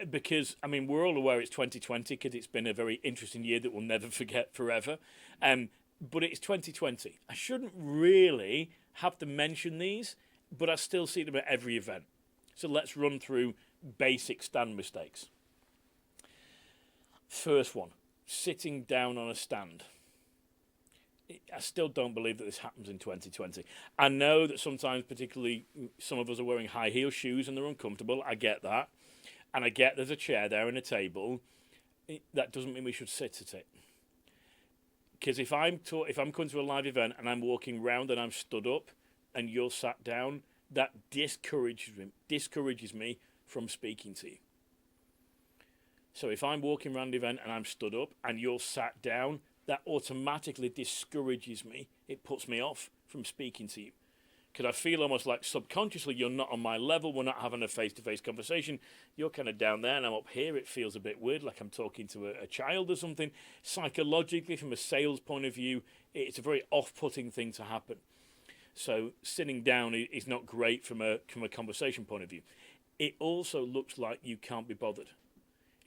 A: because, I mean, we're all aware it's 2020 because it's been a very interesting year that we'll never forget forever. But it's 2020. I shouldn't really have to mention these, but I still see them at every event. So let's run through basic stand mistakes. First one, sitting down on a stand. I still don't believe that this happens in 2020. I know that sometimes, particularly some of us are wearing high heel shoes and they're uncomfortable. I get that. And I get there's a chair there and a table. That doesn't mean we should sit at it. Because if I'm coming to a live event and I'm walking around and I'm stood up and you're sat down, that discourages me from speaking to you. So if I'm walking around the event and I'm stood up and you're sat down, that automatically discourages me. It puts me off from speaking to you. Because I feel almost like subconsciously you're not on my level, we're not having a face-to-face conversation. You're kind of down there and I'm up here. It feels a bit weird, like I'm talking to a child or something. Psychologically, from a sales point of view, it's a very off-putting thing to happen. So sitting down is not great from a conversation point of view. It also looks like you can't be bothered.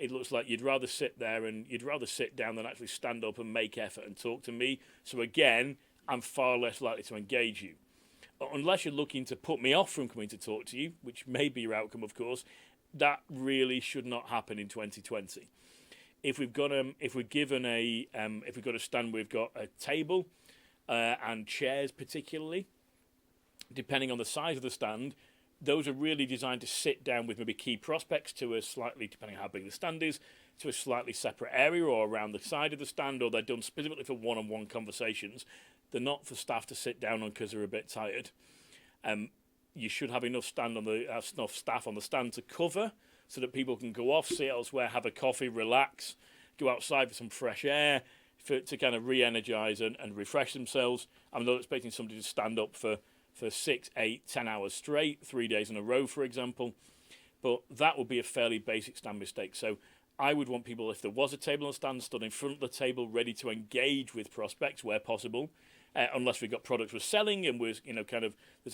A: It looks like you'd rather sit there and you'd rather sit down than actually stand up and make effort and talk to me. So again, I'm far less likely to engage you. Unless you're looking to put me off from coming to talk to you, which may be your outcome, of course, that really should not happen in 2020. If we've got a stand, we've got a table and chairs, particularly, depending on the size of the stand, those are really designed to sit down with maybe key prospects to a slightly, depending on how big the stand is, to a slightly separate area or around the side of the stand, or they're done specifically for one-on-one conversations. They're not for staff to sit down on because they're a bit tired. You should have enough staff on the stand to cover so that people can go off, sit elsewhere, have a coffee, relax, go outside for some fresh air, to kind of re-energise and refresh themselves. I'm not expecting somebody to stand up for 6, 8, 10 hours straight, 3 days in a row, for example. But that would be a fairly basic stand mistake. So I would want people, if there was a table on stand, stood in front of the table, ready to engage with prospects where possible. Unless we've got products we're selling and there's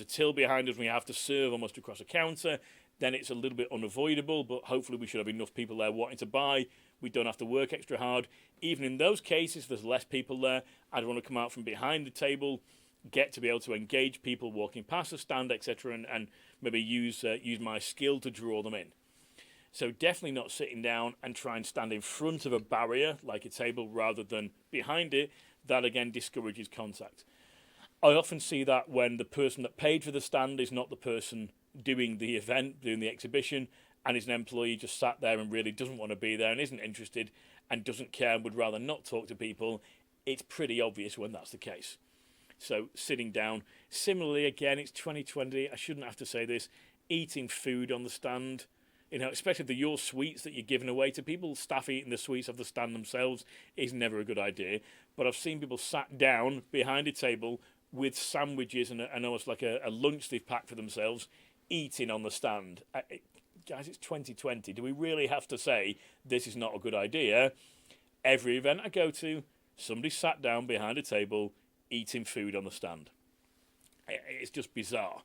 A: a till behind us and we have to serve almost across a counter, then it's a little bit unavoidable, but hopefully we should have enough people there wanting to buy. We don't have to work extra hard. Even in those cases, if there's less people there, I'd want to come out from behind the table, get to be able to engage people walking past the stand, etc., and maybe use my skill to draw them in. So definitely not sitting down and try and stand in front of a barrier like a table rather than behind it. That again discourages contact. I often see that when the person that paid for the stand is not the person doing the event, doing the exhibition, and is an employee just sat there and really doesn't want to be there and isn't interested and doesn't care and would rather not talk to people. It's pretty obvious when that's the case. So sitting down. Similarly, again, it's 2020. I shouldn't have to say this. Eating food on the stand. Especially your sweets that you're giving away to people, staff eating the sweets off the stand themselves is never a good idea. But I've seen people sat down behind a table with sandwiches and almost like a lunch they've packed for themselves, eating on the stand. Guys, it's 2020. Do we really have to say this is not a good idea? Every event I go to, somebody sat down behind a table, eating food on the stand. It's just bizarre.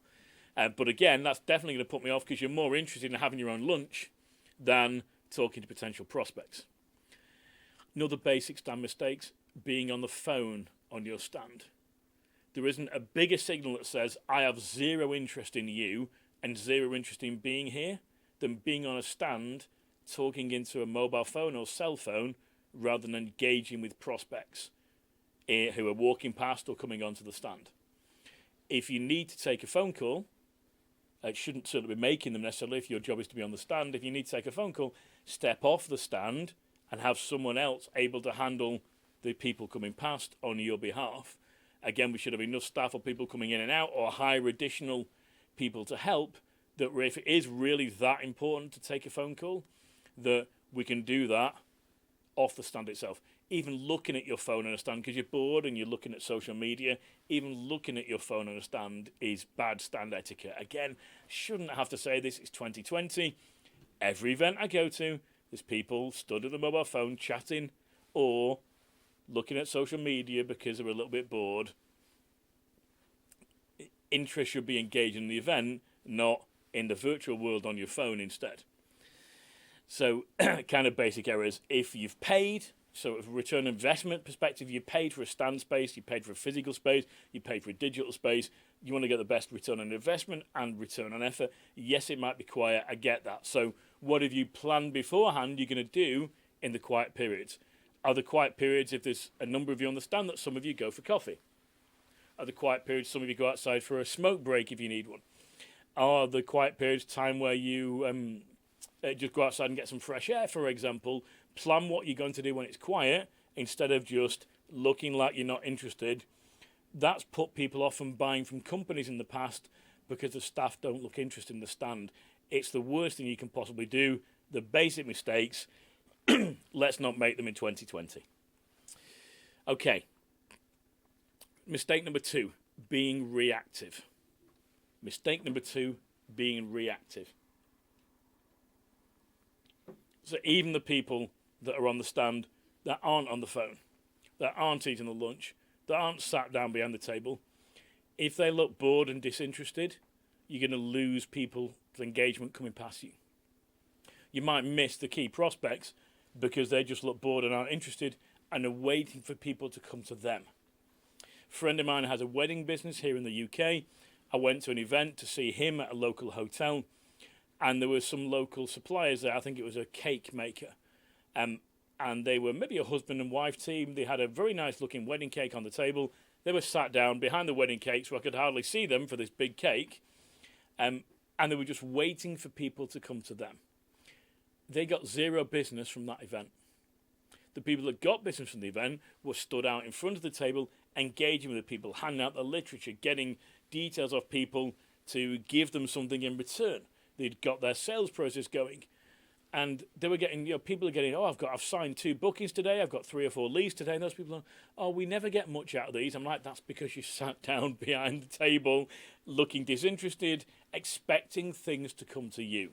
A: But again, that's definitely going to put me off because you're more interested in having your own lunch than talking to potential prospects. Another basic stand mistakes, being on the phone on your stand. There isn't a bigger signal that says, I have zero interest in you and zero interest in being here than being on a stand talking into a mobile phone or cell phone rather than engaging with prospects who are walking past or coming onto the stand. If you need to take a phone call, it shouldn't certainly be making them necessarily if your job is to be on the stand. If you need to take a phone call, step off the stand and have someone else able to handle the people coming past on your behalf. Again, we should have enough staff or people coming in and out or hire additional people to help that if it is really that important to take a phone call, that we can do that off the stand itself. Even looking at your phone on a stand because you're bored and you're looking at social media, even looking at your phone on a stand is bad stand etiquette. Again, shouldn't have to say this, it's 2020. Every event I go to, there's people stood at the mobile phone chatting or looking at social media because they're a little bit bored. Interest should be engaged in the event, not in the virtual world on your phone instead. So, kind of basic errors. If you've paid, so from a return on investment perspective, you paid for a stand space, you paid for a physical space, you paid for a digital space, you want to get the best return on investment and return on effort. Yes, it might be quiet, I get that. So what have you planned beforehand you're going to do in the quiet periods? Are the quiet periods, if there's a number of you on the stand, that some of you go for coffee? Are the quiet periods some of you go outside for a smoke break if you need one? Are the quiet periods time where you just go outside and get some fresh air, for example? Plan what you're going to do when it's quiet instead of just looking like you're not interested, that's put people off from buying from companies in the past because the staff don't look interested in the stand. It's the worst thing you can possibly do. The basic mistakes, let's not make them in 2020. Okay. Mistake number 2, being reactive. Mistake number 2, being reactive. So even the people that are on the stand that aren't on the phone, that aren't eating the lunch, that aren't sat down behind the table, if they look bored and disinterested, you're going to lose people's engagement coming past you. You might miss the key prospects because they just look bored and aren't interested and are waiting for people to come to them. A friend of mine has a wedding business here in the UK. I went to an event to see him at a local hotel, and there were some local suppliers there. I think it was a cake maker. And they were maybe a husband and wife team. They had a very nice looking wedding cake on the table. They were sat down behind the wedding cake so I could hardly see them for this big cake. And they were just waiting for people to come to them. They got zero business from that event. The people that got business from the event were stood out in front of the table, engaging with the people, handing out the literature, getting details of people to give them something in return. They'd got their sales process going. And they were getting, people are getting, I've signed 2 bookings today, I've got 3 or 4 leads today, and those people are, we never get much out of these. I'm like, that's because you sat down behind the table, looking disinterested, expecting things to come to you.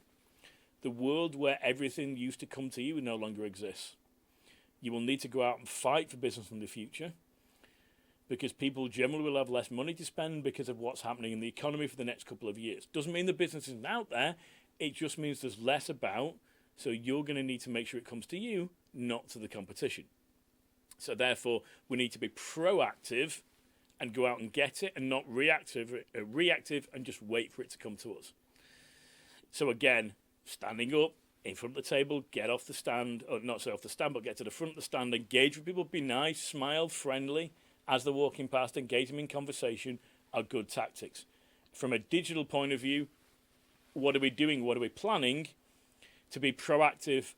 A: The world where everything used to come to you no longer exists. You will need to go out and fight for business in the future, because people generally will have less money to spend because of what's happening in the economy for the next couple of years. Doesn't mean the business isn't out there, it just means there's less about. So you're going to need to make sure it comes to you, not to the competition. So therefore, we need to be proactive and go out and get it, and not reactive and just wait for it to come to us. So again, standing up in front of the table, get off the stand, or not say off the stand, but get to the front of the stand, engage with people, be nice, smile, friendly as they're walking past, engage them in conversation are good tactics. From a digital point of view, what are we doing? What are we planning to be proactive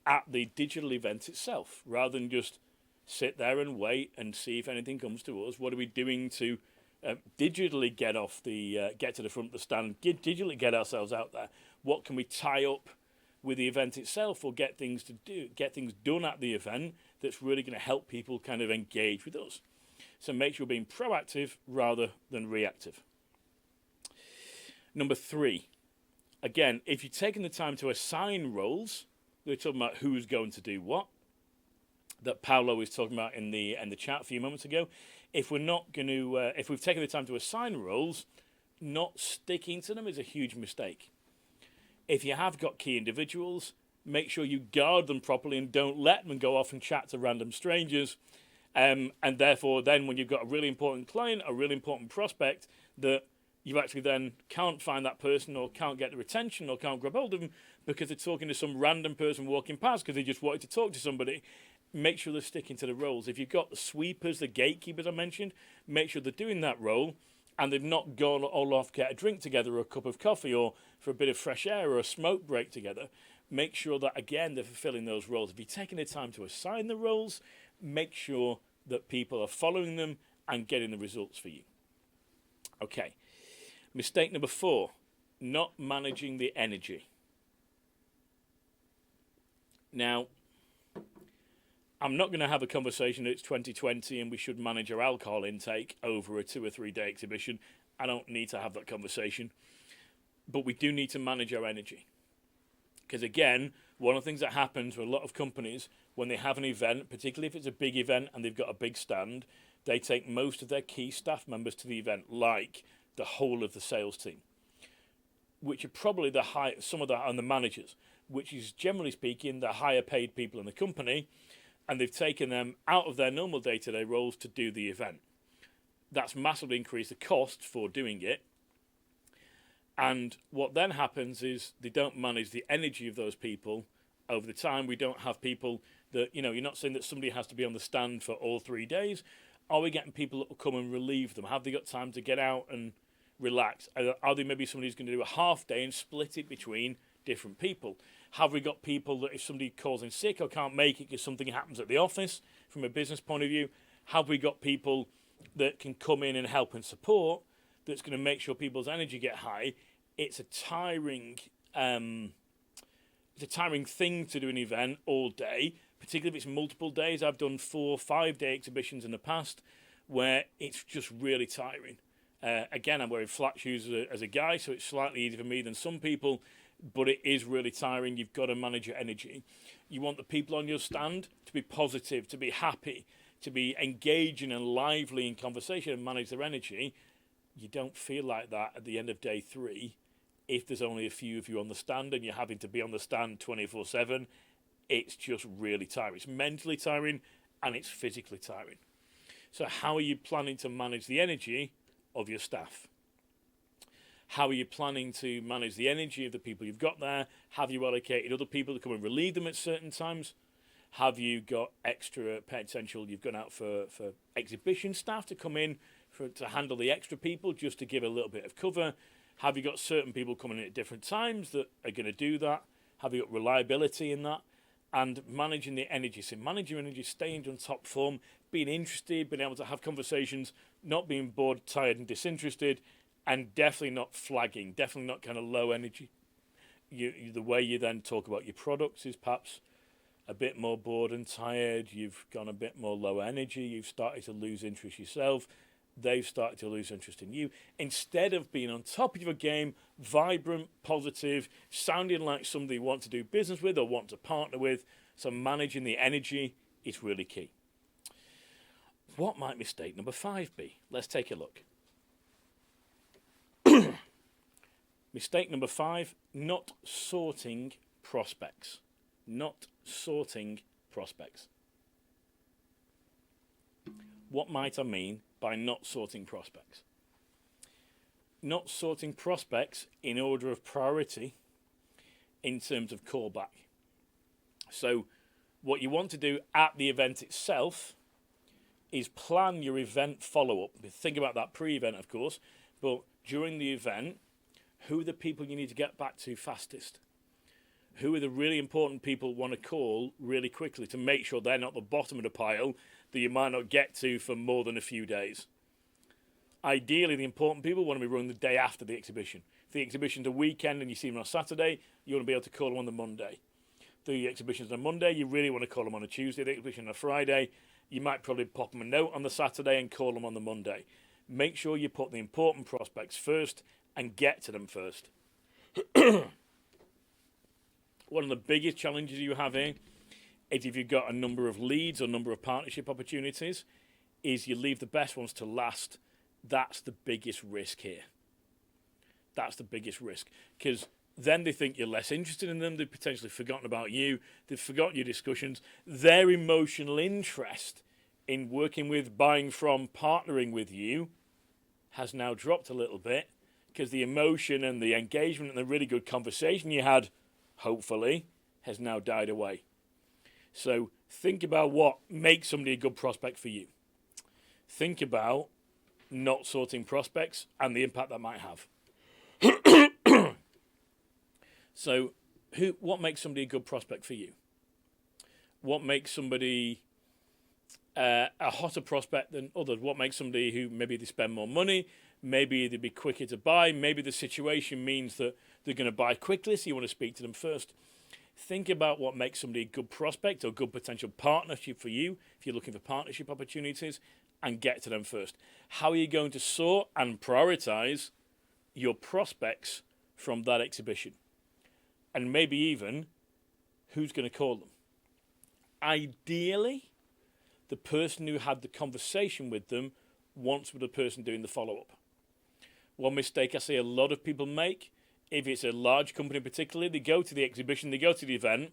A: at the digital event itself, rather than just sit there and wait and see if anything comes to us? What are we doing to digitally get to the front of the stand, digitally get ourselves out there? What can we tie up with the event itself, or get things done at the event that's really going to help people kind of engage with us? So make sure we're being proactive rather than reactive. Number 3. Again, if you're taking the time to assign roles, we're talking about who's going to do what, that Paolo was talking about in the chat a few moments ago. If we're not going to, if we've taken the time to assign roles, not sticking to them is a huge mistake. If you have got key individuals, make sure you guard them properly and don't let them go off and chat to random strangers. And therefore, then when you've got a really important client, a really important prospect, that you actually then can't find that person, or can't get the retention, or can't grab hold of them because they're talking to some random person walking past because they just wanted to talk to somebody. Make sure they're sticking to the roles. If you've got the sweepers, the gatekeepers I mentioned, make sure they're doing that role and they've not gone all off, get a drink together or a cup of coffee or for a bit of fresh air or a smoke break together. Make sure that, again, they're fulfilling those roles. If you're taking the time to assign the roles, make sure that people are following them and getting the results for you. Okay. Mistake number 4, not managing the energy. Now, I'm not going to have a conversation that it's 2020 and we should manage our alcohol intake over a 2 or 3 day exhibition. I don't need to have that conversation. But we do need to manage our energy. Because again, one of the things that happens with a lot of companies when they have an event, particularly if it's a big event and they've got a big stand, they take most of their key staff members to the event, like the whole of the sales team, which are probably some of the managers, which is generally speaking the higher paid people in the company, and they've taken them out of their normal day-to-day roles to do the event. That's massively increased the cost for doing it. And what then happens is they don't manage the energy of those people over the time. We don't have people that, you're not saying that somebody has to be on the stand for all 3 days. Are we getting people that will come and relieve them? Have they got time to get out and relax? Are they maybe somebody who's going to do a half day and split it between different people? Have we got people that if somebody calls in sick or can't make it because something happens at the office from a business point of view, Have we got people that can come in and help and support that's going to make sure people's energy get high? It's a tiring thing to do an event all day, particularly if it's multiple days. I've done 4 or 5 day exhibitions in the past where it's just really tiring. Again, I'm wearing flat shoes as a guy, so it's slightly easier for me than some people, but it is really tiring. You've got to manage your energy. You want the people on your stand to be positive, to be happy, to be engaging and lively in conversation and manage their energy. You don't feel like that at the end of day 3 if there's only a few of you on the stand and you're having to be on the stand 24/7. It's just really tiring. It's mentally tiring and it's physically tiring. So how are you planning to manage the energy of your staff? How are you planning to manage the energy of the people you've got there? Have you allocated other people to come and relieve them at certain times? Have you got extra potential? You've gone out for exhibition staff to come in to handle the extra people just to give a little bit of cover? Have you got certain people coming in at different times that are going to do that? Have you got reliability in that? And managing the energy. So manage your energy, staying on top form, being interested, being able to have conversations, not being bored, tired and disinterested, and definitely not flagging, definitely not kind of low energy. The way you then talk about your products is perhaps a bit more bored and tired. You've gone a bit more low energy. You've started to lose interest yourself. They've started to lose interest in you. Instead of being on top of your game, vibrant, positive, sounding like somebody you want to do business with or want to partner with, so managing the energy is really key. What might mistake number 5 be? Let's take a look. Mistake number 5, not sorting prospects. Not sorting prospects. What might I mean by not sorting prospects? Not sorting prospects in order of priority in terms of callback. So what you want to do at the event itself is plan your event follow-up. Think about that pre-event, of course, but during the event, who are the people you need to get back to fastest? Who are the really important people you want to call really quickly to make sure they're not the bottom of the pile that you might not get to for more than a few days? Ideally, the important people want to be running the day after the exhibition. If the exhibition's a weekend and you see them on a Saturday, you want to be able to call them on the Monday. The exhibition's on a Monday, you really want to call them on a Tuesday. The exhibition on a Friday, you might probably pop them a note on the Saturday and call them on the Monday. Make sure you put the important prospects first and get to them first. One of the biggest challenges you have here is if you've got a number of leads or number of partnership opportunities, is you leave the best ones to last. That's the biggest risk here. That's the biggest risk. Because then they think you're less interested in them. They've potentially forgotten about you. They've forgotten your discussions. Their emotional interest in working with, buying from, partnering with you has now dropped a little bit because the emotion and the engagement and the really good conversation you had, hopefully, has now died away. So think about what makes somebody a good prospect for you. Think about not sorting prospects and the impact that might have. So what makes somebody a good prospect for you? What makes somebody a hotter prospect than others? What makes somebody who maybe they spend more money, maybe they'd be quicker to buy, maybe the situation means that they're going to buy quickly, so you want to speak to them first. Think about what makes somebody a good prospect or good potential partnership for you if you're looking for partnership opportunities, and get to them first. How are you going to sort and prioritize your prospects from that exhibition? And maybe even who's going to call them? Ideally, the person who had the conversation with them wants with the person doing the follow-up. One mistake I see a lot of people make, if it's a large company particularly, they go to the exhibition, they go to the event,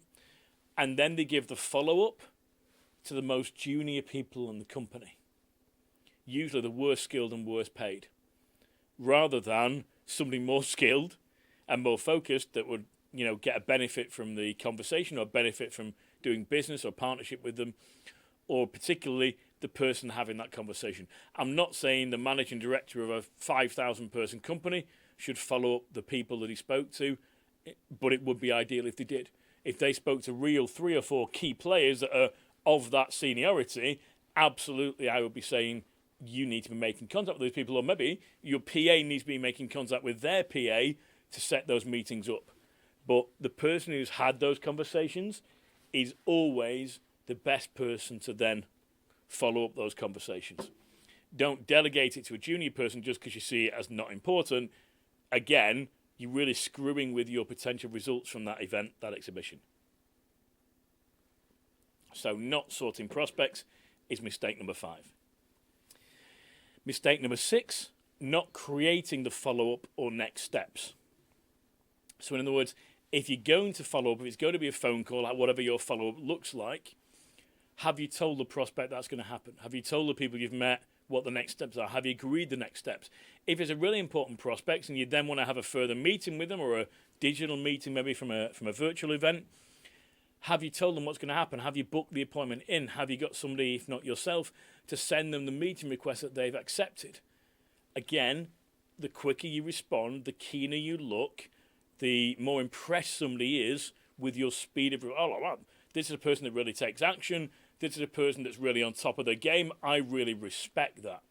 A: and then they give the follow-up to the most junior people in the company. Usually the worst skilled and worst paid, rather than somebody more skilled and more focused that would, get a benefit from the conversation or benefit from doing business or partnership with them, or particularly the person having that conversation. I'm not saying the managing director of a 5,000 person company should follow up the people that he spoke to, but it would be ideal if they did. If they spoke to real 3 or 4 key players that are of that seniority absolutely I would be saying you need to be making contact with those people, or maybe your PA needs to be making contact with their PA to set those meetings up. But the person who's had those conversations is always the best person to then follow up those conversations. Don't delegate it to a junior person just because you see it as not important. Again, you're really screwing with your potential results from that event, that exhibition. So not sorting prospects is mistake number 5. Mistake number 6, not creating the follow-up or next steps. So in other words, if you're going to follow up, if it's going to be a phone call, whatever your follow-up looks like, have you told the prospect that's going to happen? Have you told the people you've met what the next steps are? Have you agreed the next steps? If it's a really important prospect and you then want to have a further meeting with them, or a digital meeting maybe from a virtual event, have you told them what's going to happen? Have you booked the appointment in? Have you got somebody, if not yourself, to send them the meeting request that they've accepted? Again, the quicker you respond, the keener you look, the more impressed somebody is with your speed of, this is a person that really takes action. This is a person that's really on top of their game. I really respect that.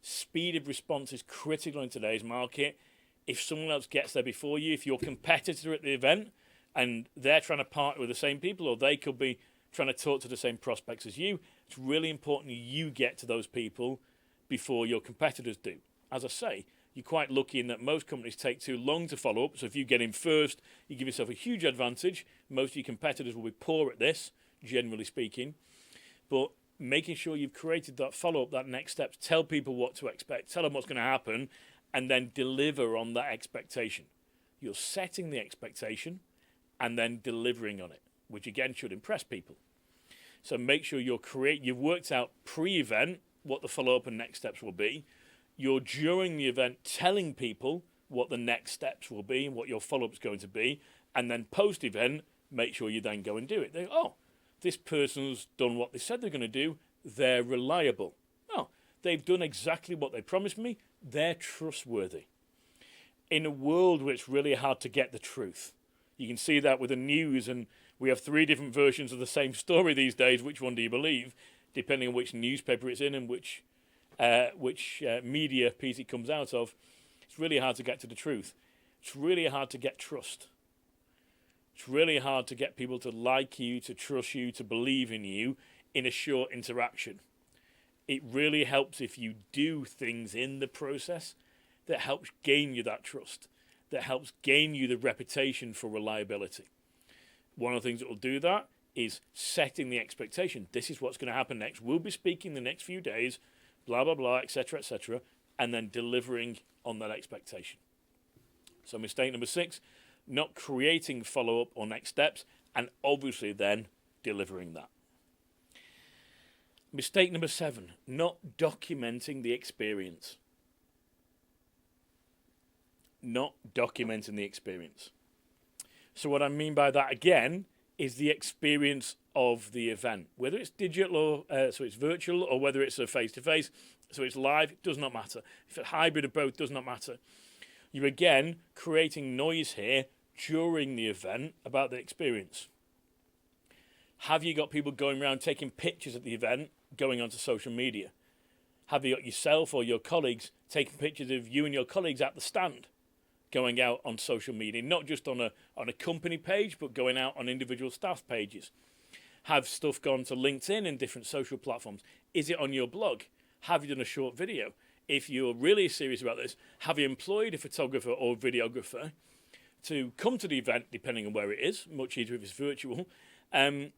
A: Speed of response is critical in today's market. If someone else gets there before you, if your competitor at the event and they're trying to partner with the same people, or they could be trying to talk to the same prospects as you, it's really important you get to those people before your competitors do. As I say, you're quite lucky in that most companies take too long to follow up. So if you get in first, you give yourself a huge advantage. Most of your competitors will be poor at this, generally speaking. But making sure you've created that follow-up, that next step, tell people what to expect, tell them what's going to happen, and then deliver on that expectation. You're setting the expectation and then delivering on it, which again should impress people. So make sure you've worked out pre-event what the follow-up and next steps will be. You're during the event telling people what the next steps will be and what your follow-up is going to be, and then post-event, make sure you then go and do it. This person's done what they said they're going to do. They're reliable. They've done exactly what they promised me. They're trustworthy. In a world where it's really hard to get the truth, you can see that with the news, and we have 3 different versions of the same story these days. Which one do you believe? Depending on which newspaper it's in and which media piece it comes out of. It's really hard to get to the truth. It's really hard to get trust. It's really hard to get people to like you, to trust you, to believe in you in a short interaction. It really helps if you do things in the process that helps gain you that trust, that helps gain you the reputation for reliability. One of the things that will do that is setting the expectation. This is what's going to happen next. We'll be speaking the next few days, blah, blah, blah, etc., and then delivering on that expectation. So mistake number 6, not creating follow-up or next steps, and obviously then delivering that. Mistake number 7, not documenting the experience. Not documenting the experience. So what I mean by that again is the experience of the event. Whether it's digital or so it's virtual, or whether it's a face-to-face, so it's live, it does not matter. If it's hybrid or both, does not matter. You're again creating noise here during the event about the experience. Have you got people going around taking pictures at the event, going onto social media? Have you got yourself or your colleagues taking pictures of you and your colleagues at the stand, going out on social media, not just on a company page, but going out on individual staff pages? Have stuff gone to LinkedIn and different social platforms? Is it on your blog? Have you done a short video? If you're really serious about this, have you employed a photographer or videographer to come to the event, depending on where it is, much easier if it's virtual, and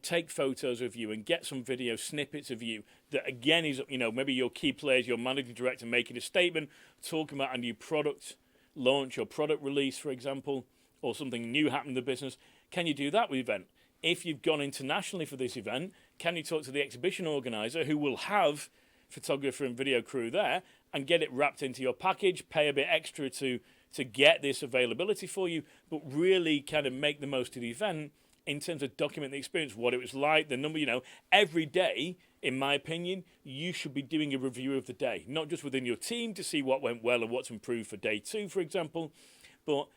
A: take photos of you and get some video snippets of you that again is, maybe your key players, your managing director making a statement, talking about a new product launch or product release, for example, or something new happening in the business. Can you do that with the event? If you've gone internationally for this event, can you talk to the exhibition organizer who will have photographer and video crew there and get it wrapped into your package, pay a bit extra to get this availability for you, but really kind of make the most of the event in terms of document the experience, what it was like, the number, every day, in my opinion, you should be doing a review of the day, not just within your team to see what went well and what's improved for day 2, for example, but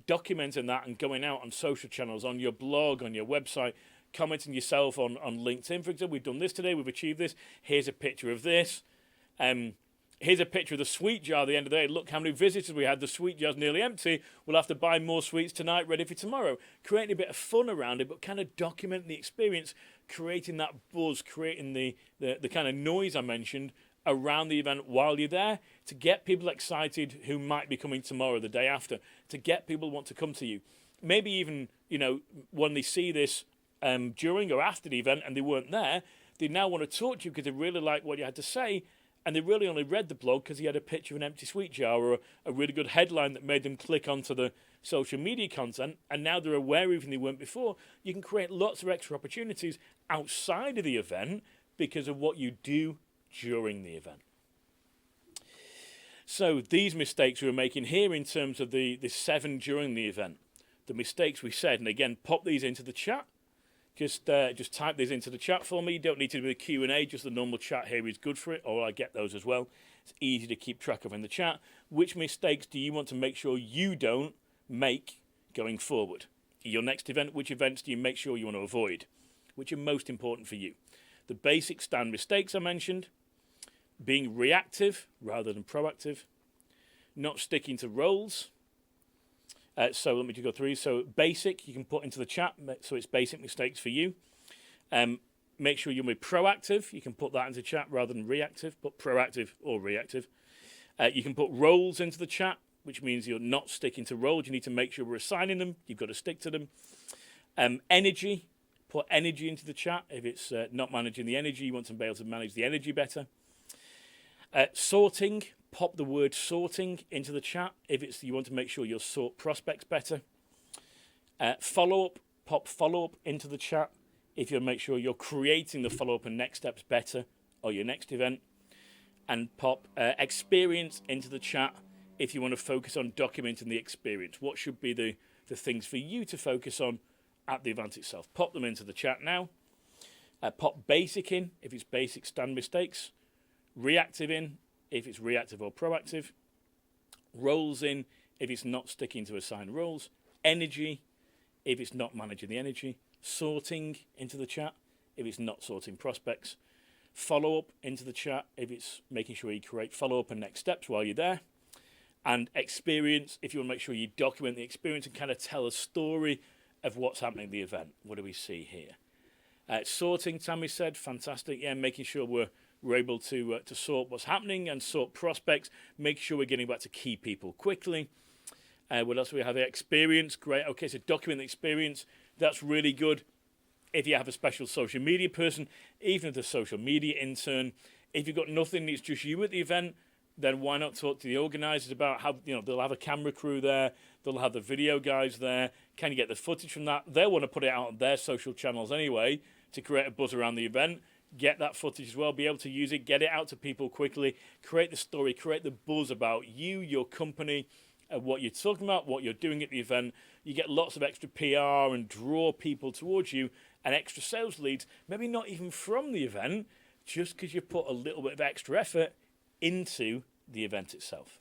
A: documenting that and going out on social channels, on your blog, on your website, commenting yourself on LinkedIn, for example. We've done this today. We've achieved this. Here's a picture of this. Here's a picture of the sweet jar at the end of the day. Look how many visitors we had. The sweet jar's nearly empty. We'll have to buy more sweets tonight, ready for tomorrow. Creating a bit of fun around it, but kind of documenting the experience, creating that buzz, creating the kind of noise I mentioned around the event while you're there to get people excited who might be coming tomorrow, the day after, to get people want to come to you. Maybe even, when they see this during or after the event and they weren't there, they now want to talk to you because they really like what you had to say, and they really only read the blog because he had a picture of an empty sweet jar or a really good headline that made them click onto the social media content, and now they're aware even they weren't before. You can create lots of extra opportunities outside of the event because of what you do during the event. So these mistakes we were making here in terms of the 7 during the event, the mistakes we said, and again, pop these into the chat. Just type these into the chat for me. You don't need to do a Q&A, just the normal chat here is good for it, or I get those as well. It's easy to keep track of in the chat. Which mistakes do you want to make sure you don't make going forward? Your next event, which events do you make sure you want to avoid? Which are most important for you? The basic stand mistakes I mentioned, being reactive rather than proactive, not sticking to roles. So let me just go through. So basic, you can put into the chat. So it's basic mistakes for you. Make sure you're proactive. You can put that into chat rather than reactive. Put proactive or reactive. You can put roles into the chat, which means you're not sticking to roles. You need to make sure we're assigning them. You've got to stick to them. Energy, put energy into the chat. If it's not managing the energy, you want to be able to manage the energy better. Sorting, pop the word sorting into the chat if it's you want to make sure you'll sort prospects better. Follow-up, pop follow-up into the chat if you make sure you're creating the follow-up and next steps better or your next event. And pop experience into the chat if you want to focus on documenting the experience. What should be the things for you to focus on at the event itself? Pop them into the chat now. Pop basic in if it's basic stand mistakes. Reactive in if it's reactive or proactive. Roles in if it's not sticking to assigned roles. Energy if it's not managing the energy. Sorting into the chat if it's not sorting prospects. Follow-up into the chat if it's making sure you create follow-up and next steps while you're there. And experience if you want to make sure you document the experience and kind of tell a story of what's happening at the event. What do we see here? Sorting, Tammy said, fantastic. Yeah, making sure we're able to sort what's happening and sort prospects, make sure we're getting back to key people quickly. What else do we have here? Experience, great. Okay, so document the experience. That's really good. If you have a special social media person, even if the social media intern, if you've got nothing, it's just you at the event, then why not talk to the organisers about how, they'll have a camera crew there, they'll have the video guys there. Can you get the footage from that? They'll want to put it out on their social channels anyway to create a buzz around the event. Get that footage as well, be able to use it, get it out to people quickly, create the story, create the buzz about you, your company, what you're talking about, what you're doing at the event. You get lots of extra PR and draw people towards you and extra sales leads, maybe not even from the event, just because you put a little bit of extra effort into the event itself.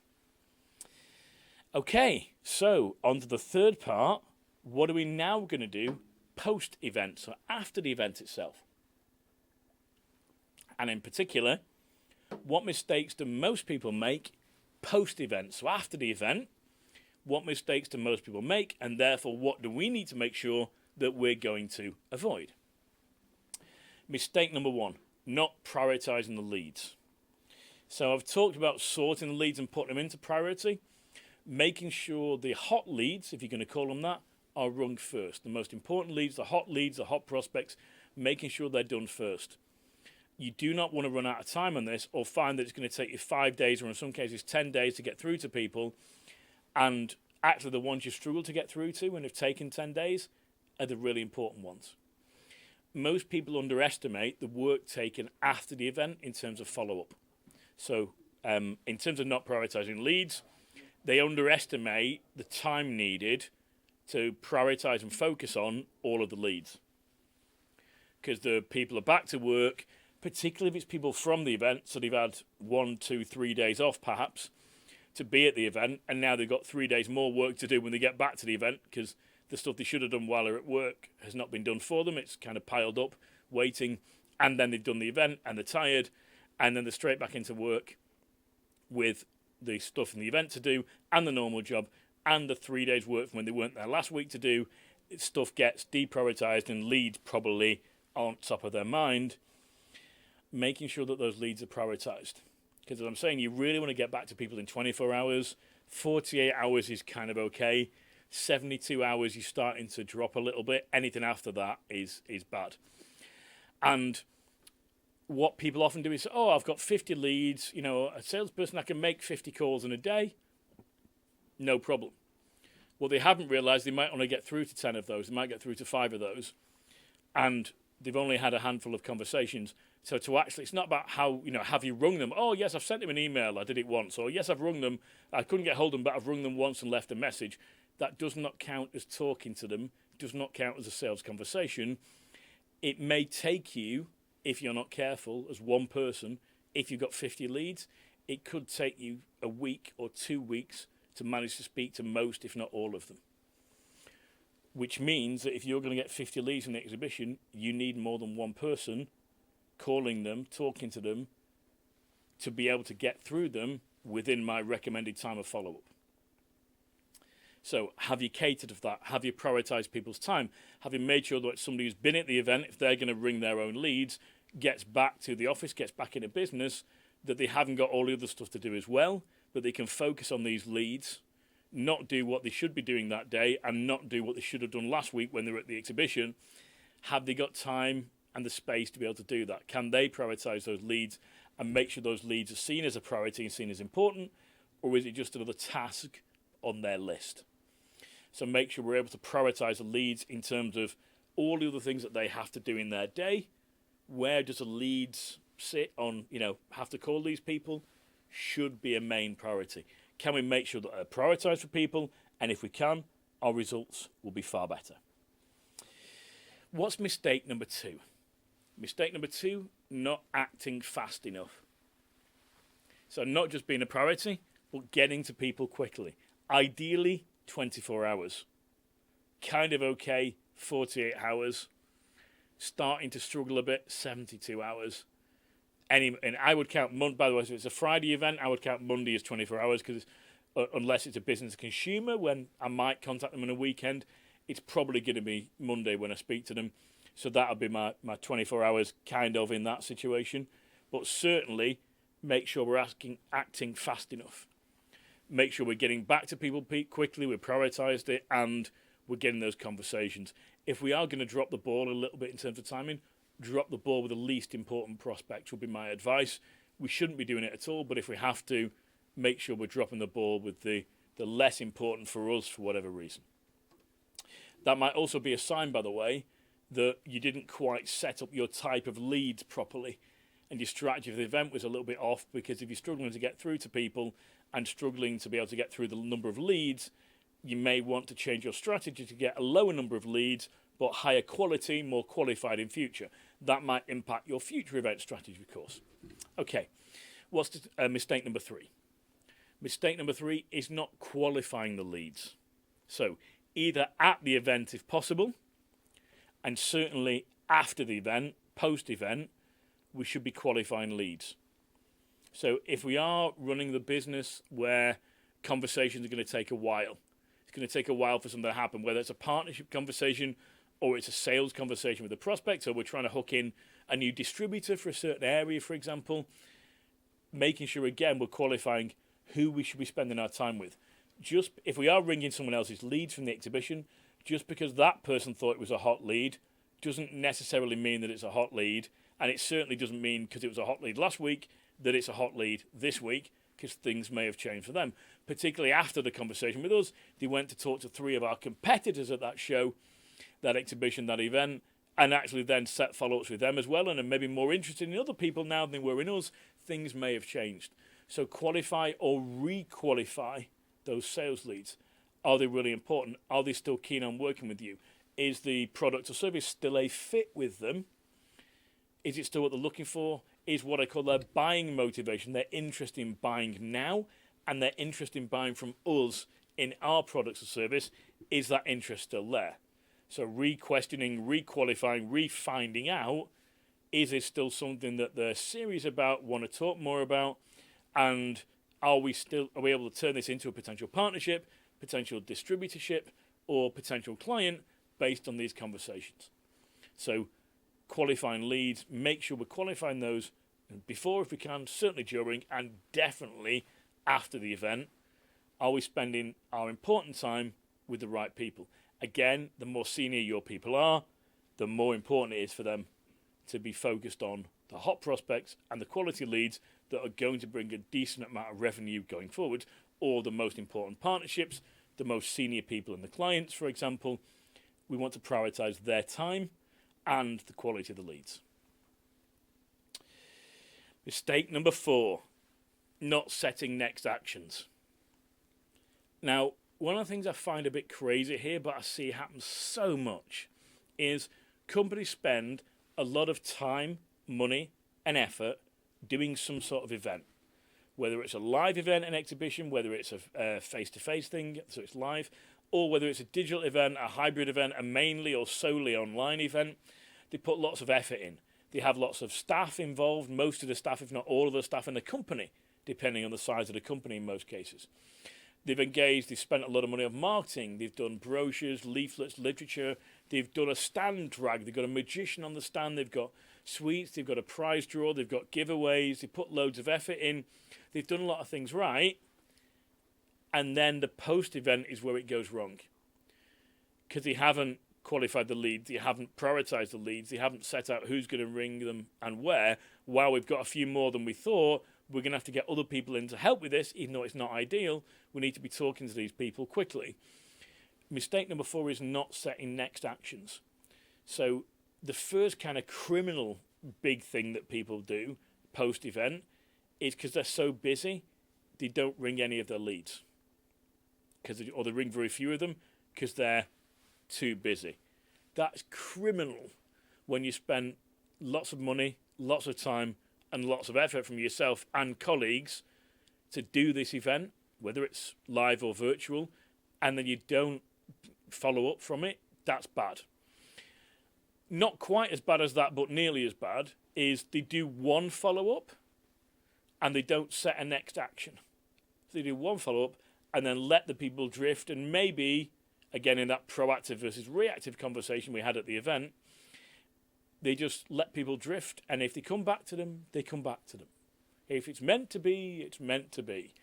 A: Okay, so on to the third part. What are we now going to do post-event, so after the event itself? And in particular, what mistakes do most people make post-event? So after the event, what mistakes do most people make? And therefore, what do we need to make sure that we're going to avoid? Mistake number 1, not prioritizing the leads. So I've talked about sorting the leads and putting them into priority, making sure the hot leads, if you're going to call them that, are rung first. The most important leads, the hot prospects, making sure they're done first. You do not want to run out of time on this or find that it's going to take you 5 days or in some cases 10 days to get through to people, and actually the ones you struggle to get through to and have taken 10 days are the really important ones. Most people underestimate the work taken after the event in terms of follow-up. So in terms of not prioritizing leads, they underestimate the time needed to prioritize and focus on all of the leads. Because the people are back to work, particularly if it's people from the event, so they've had 1, 2, 3 days off perhaps to be at the event, and now they've got 3 days more work to do when they get back to the event because the stuff they should have done while they're at work has not been done for them. It's kind of piled up, waiting, and then they've done the event and they're tired, and then they're straight back into work with the stuff in the event to do and the normal job and the 3 days work from when they weren't there last week to do. Stuff gets deprioritized and leads probably on top of their mind. Making sure that those leads are prioritized. Because as I'm saying, you really want to get back to people in 24 hours. 48 hours is kind of okay. 72 hours, you're starting to drop a little bit. Anything after that is bad. And what people often do is, I've got 50 leads. You know, a salesperson, I can make 50 calls in a day. No problem. What they haven't realized, they might only get through to 10 of those. They might get through to 5 of those. And they've only had a handful of conversations. So to actually, it's not about how, have you rung them? Oh, yes, I've sent them an email. I did it once. Or yes, I've rung them. I couldn't get hold of them, but I've rung them once and left a message. That does not count as talking to them. It does not count as a sales conversation. It may take you, if you're not careful, as one person, if you've got 50 leads, it could take you a week or 2 weeks to manage to speak to most, if not all of them. Which means that if you're going to get 50 leads in the exhibition, you need more than one person calling them, talking to them, to be able to get through them within my recommended time of follow-up. So have you catered for that? Have you prioritized people's time? Have you made sure that somebody who's been at the event, if they're going to ring their own leads, gets back to the office, gets back into business, that they haven't got all the other stuff to do as well, that they can focus on these leads, not do what they should be doing that day, and not do what they should have done last week when they were at the exhibition? Have they got time and the space to be able to do that? Can they prioritize those leads and make sure those leads are seen as a priority and seen as important, or is it just another task on their list? So make sure we're able to prioritize the leads in terms of all the other things that they have to do in their day. Where does the leads sit on, have to call these people? Should be a main priority. Can we make sure that they're prioritized for people? And if we can, our results will be far better. What's mistake number 2? Mistake number 2, not acting fast enough. So not just being a priority, but getting to people quickly. Ideally, 24 hours. Kind of okay, 48 hours. Starting to struggle a bit, 72 hours. And I would count, by the way, if it's a Friday event, I would count Monday as 24 hours, because unless it's a business consumer, when I might contact them on a weekend, it's probably going to be Monday when I speak to them. So that'll be my 24 hours kind of in that situation. But certainly make sure we're acting fast enough. Make sure we're getting back to people quickly, we've prioritized it, and we're getting those conversations. If we are going to drop the ball a little bit in terms of timing, drop the ball with the least important prospects would be my advice. We shouldn't be doing it at all, but if we have to, make sure we're dropping the ball with the less important for us for whatever reason. That might also be a sign, by the way, that you didn't quite set up your type of leads properly, and your strategy for the event was a little bit off, because if you're struggling to get through to people and struggling to be able to get through the number of leads, you may want to change your strategy to get a lower number of leads, but higher quality, more qualified in future. That might impact your future event strategy, of course. Okay, what's mistake number 3? Mistake number 3 is not qualifying the leads. So either at the event if possible, and certainly after the event, post-event, we should be qualifying leads. So if we are running the business where conversations are going to take a while, it's going to take a while for something to happen, whether it's a partnership conversation or it's a sales conversation with a prospect, or we're trying to hook in a new distributor for a certain area, for example, making sure, again, we're qualifying who we should be spending our time with. Just if we are ringing someone else's leads from the exhibition, just because that person thought it was a hot lead doesn't necessarily mean that it's a hot lead, and it certainly doesn't mean because it was a hot lead last week that it's a hot lead this week, because things may have changed for them. Particularly after the conversation with us, they went to talk to 3 of our competitors at that show, that exhibition, that event, and actually then set follow-ups with them as well, and are maybe more interested in other people now than they were in us. Things may have changed. So qualify or re-qualify those sales leads. Are they really important? Are they still keen on working with you? Is the product or service still a fit with them? Is it still what they're looking for? Is what I call their buying motivation, their interest in buying now, and their interest in buying from us in our products or service, is that interest still there? So re-questioning, re-qualifying, re-finding out, is it still something that they're serious about, want to talk more about, and are we able to turn this into a potential partnership, potential distributorship, or potential client based on these conversations? So qualifying leads, make sure we're qualifying those before if we can, certainly during, and definitely after the event. Are we spending our important time with the right people? Again, the more senior your people are, the more important it is for them to be focused on the hot prospects and the quality leads that are going to bring a decent amount of revenue going forward, or the most important partnerships, the most senior people in the clients, for example. We want to prioritize their time and the quality of the leads. Mistake number 4, not setting next actions. Now, one of the things I find a bit crazy here, but I see happen so much, is companies spend a lot of time, money, and effort doing some sort of event. Whether it's a live event, an exhibition, whether it's a face-to-face thing, so it's live, or whether it's a digital event, a hybrid event, a mainly or solely online event, they put lots of effort in. They have lots of staff involved, most of the staff, if not all of the staff in the company, depending on the size of the company in most cases. They've spent a lot of money on marketing, they've done brochures, leaflets, literature, they've done a stand drag, they've got a magician on the stand, they've got sweets, they've got a prize draw, they've got giveaways, they put loads of effort in, they've done a lot of things right, and then the post-event is where it goes wrong. Because they haven't qualified the leads, they haven't prioritized the leads, they haven't set out who's going to ring them and where. While we've got a few more than we thought, we're going to have to get other people in to help with this, even though it's not ideal. We need to be talking to these people quickly. Mistake number 4 is not setting next actions. So the first kind of criminal big thing that people do post-event is because they're so busy, they don't ring any of their leads. Or they ring very few of them because they're too busy. That's criminal when you spend lots of money, lots of time, and lots of effort from yourself and colleagues to do this event, whether it's live or virtual, and then you don't follow up from it. That's bad. Not quite as bad as that, but nearly as bad, is they do one follow-up and they don't set a next action. So they do one follow-up and then let the people drift, and maybe, again, in that proactive versus reactive conversation we had at the event, they just let people drift, and if they come back to them, they come back to them. If it's meant to be, it's meant to be.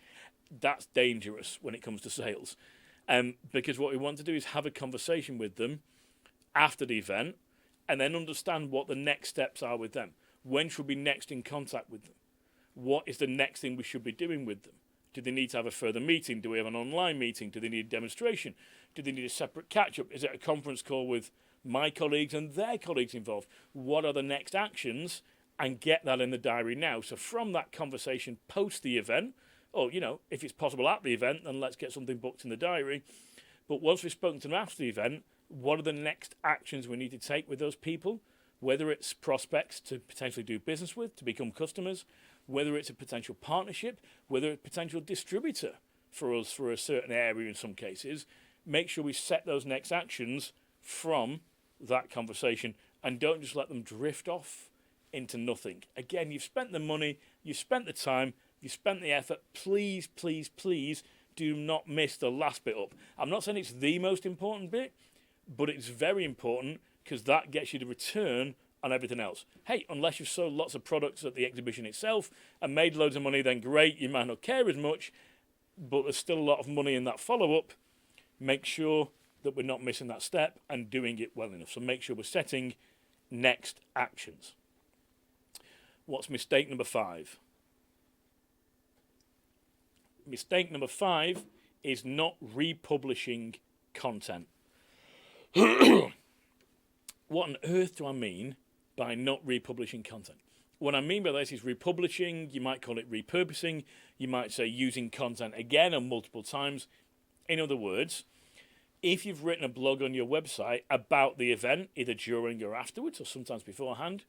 A: That's dangerous when it comes to sales, because what we want to do is have a conversation with them after the event and then understand what the next steps are with them. When should we be next in contact with them? What is the next thing we should be doing with them? Do they need to have a further meeting? Do we have an online meeting? Do they need a demonstration? Do they need a separate catch-up? Is it a conference call with my colleagues and their colleagues involved? What are the next actions? And get that in the diary now. So from that conversation post the event, or, if it's possible at the event, then let's get something booked in the diary. But once we've spoken to them after the event, what are the next actions we need to take with those people? Whether it's prospects to potentially do business with, to become customers, whether it's a potential partnership, whether it's a potential distributor for us for a certain area in some cases. Make sure we set those next actions from that conversation and don't just let them drift off into nothing. Again, you've spent the money, you've spent the time, you've spent the effort. Please, please, please do not miss the last bit up. I'm not saying it's the most important bit, but it's very important because that gets you the return on everything else. Hey, unless you've sold lots of products at the exhibition itself and made loads of money, then great, you might not care as much, but there's still a lot of money in that follow-up. Make sure that we're not missing that step and doing it well enough. So make sure we're setting next actions. What's mistake number 5? Mistake number 5 is not republishing content. What on earth do I mean by not republishing content? What I mean by this is republishing, you might call it repurposing, you might say using content again and multiple times. In other words, if you've written a blog on your website about the event, either during or afterwards, or sometimes beforehand,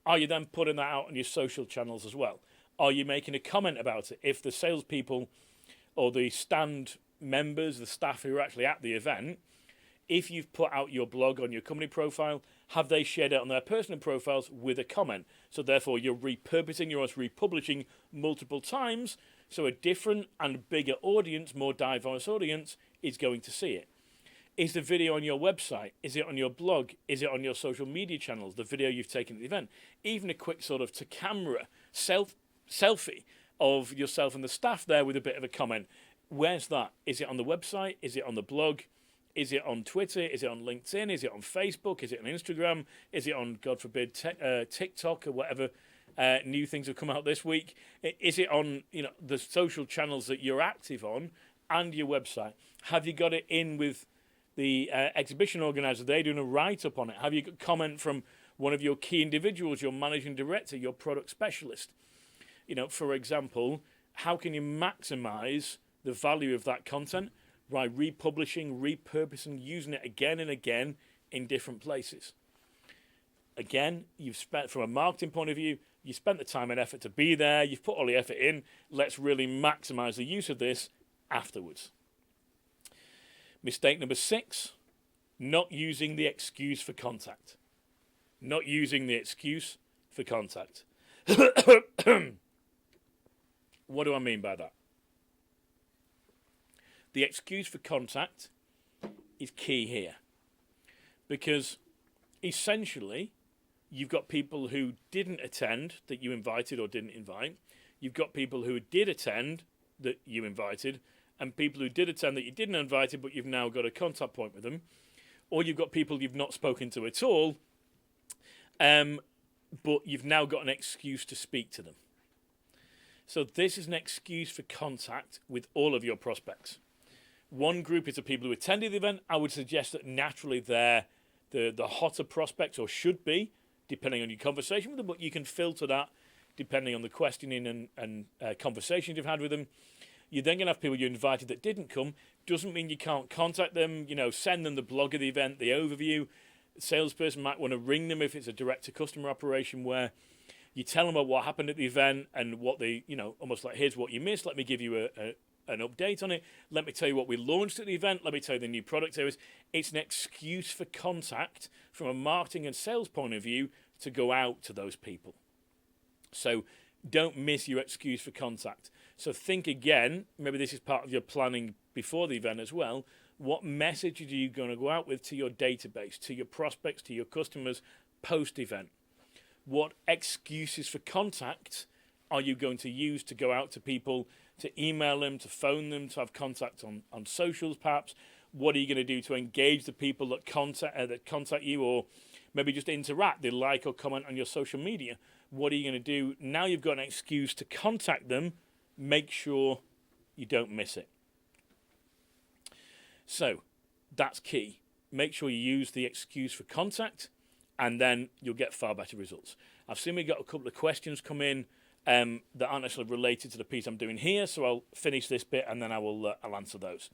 A: are you then putting that out on your social channels as well? Are you making a comment about it? If the salespeople or the stand members, the staff who are actually at the event, if you've put out your blog on your company profile, have they shared it on their personal profiles with a comment? So therefore you're repurposing, you're also republishing multiple times, so a different and bigger audience, more diverse audience, is going to see it. Is the video on your website? Is it on your blog? Is it on your social media channels, the video you've taken at the event? Even a quick sort of to camera selfie of yourself and the staff there with a bit of a comment. Where's that? Is it on the website? Is it on the blog? Is it on Twitter? Is it on LinkedIn? Is it on Facebook? Is it on Instagram? Is it on, God forbid, TikTok or whatever new things have come out this week? Is it on the social channels that you're active on and your website? Have you got it in with the exhibition organizer? They're doing a write-up on it. Have you got comment from one of your key individuals, your managing director, your product specialist? For example, how can you maximize the value of that content? By republishing, repurposing, using it again and again in different places. Again, you've spent, from a marketing point of view, you spent the time and effort to be there, you've put all the effort in, let's really maximize the use of this afterwards. Mistake number 6, not using the excuse for contact. Not using the excuse for contact. What do I mean by that? The excuse for contact is key here, because essentially you've got people who didn't attend that you invited or didn't invite. You've got people who did attend that you invited, and people who did attend that you didn't invite, but you've now got a contact point with them. Or you've got people you've not spoken to at all, but you've now got an excuse to speak to them. So this is an excuse for contact with all of your prospects. One group is the people who attended the event. I would suggest that naturally they're the hotter prospects, or should be, depending on your conversation with them, but you can filter that depending on the questioning and conversations you've had with them. You're then going to have people you invited that didn't come. Doesn't mean you can't contact them, send them the blog of the event, the overview. The salesperson might want to ring them if it's a direct-to-customer operation where you tell them about what happened at the event and what they, almost like, here's what you missed. Let me give you an update on it. Let me tell you what we launched at the event. Let me tell you the new product areas. It's an excuse for contact from a marketing and sales point of view to go out to those people. So don't miss your excuse for contact. So think again, maybe this is part of your planning before the event as well. What message are you going to go out with to your database, to your prospects, to your customers post-event? What excuses for contact are you going to use to go out to people, to email them, to phone them, to have contact on socials perhaps? What are you going to do to engage the people that contact you, or maybe just interact, they like or comment on your social media? What are you going to do? Now you've got an excuse to contact them, make sure you don't miss it. So that's key. Make sure you use the excuse for contact, and then you'll get far better results. I've seen we got a couple of questions come in that aren't actually related to the piece I'm doing here, so I'll finish this bit and then I'll answer those.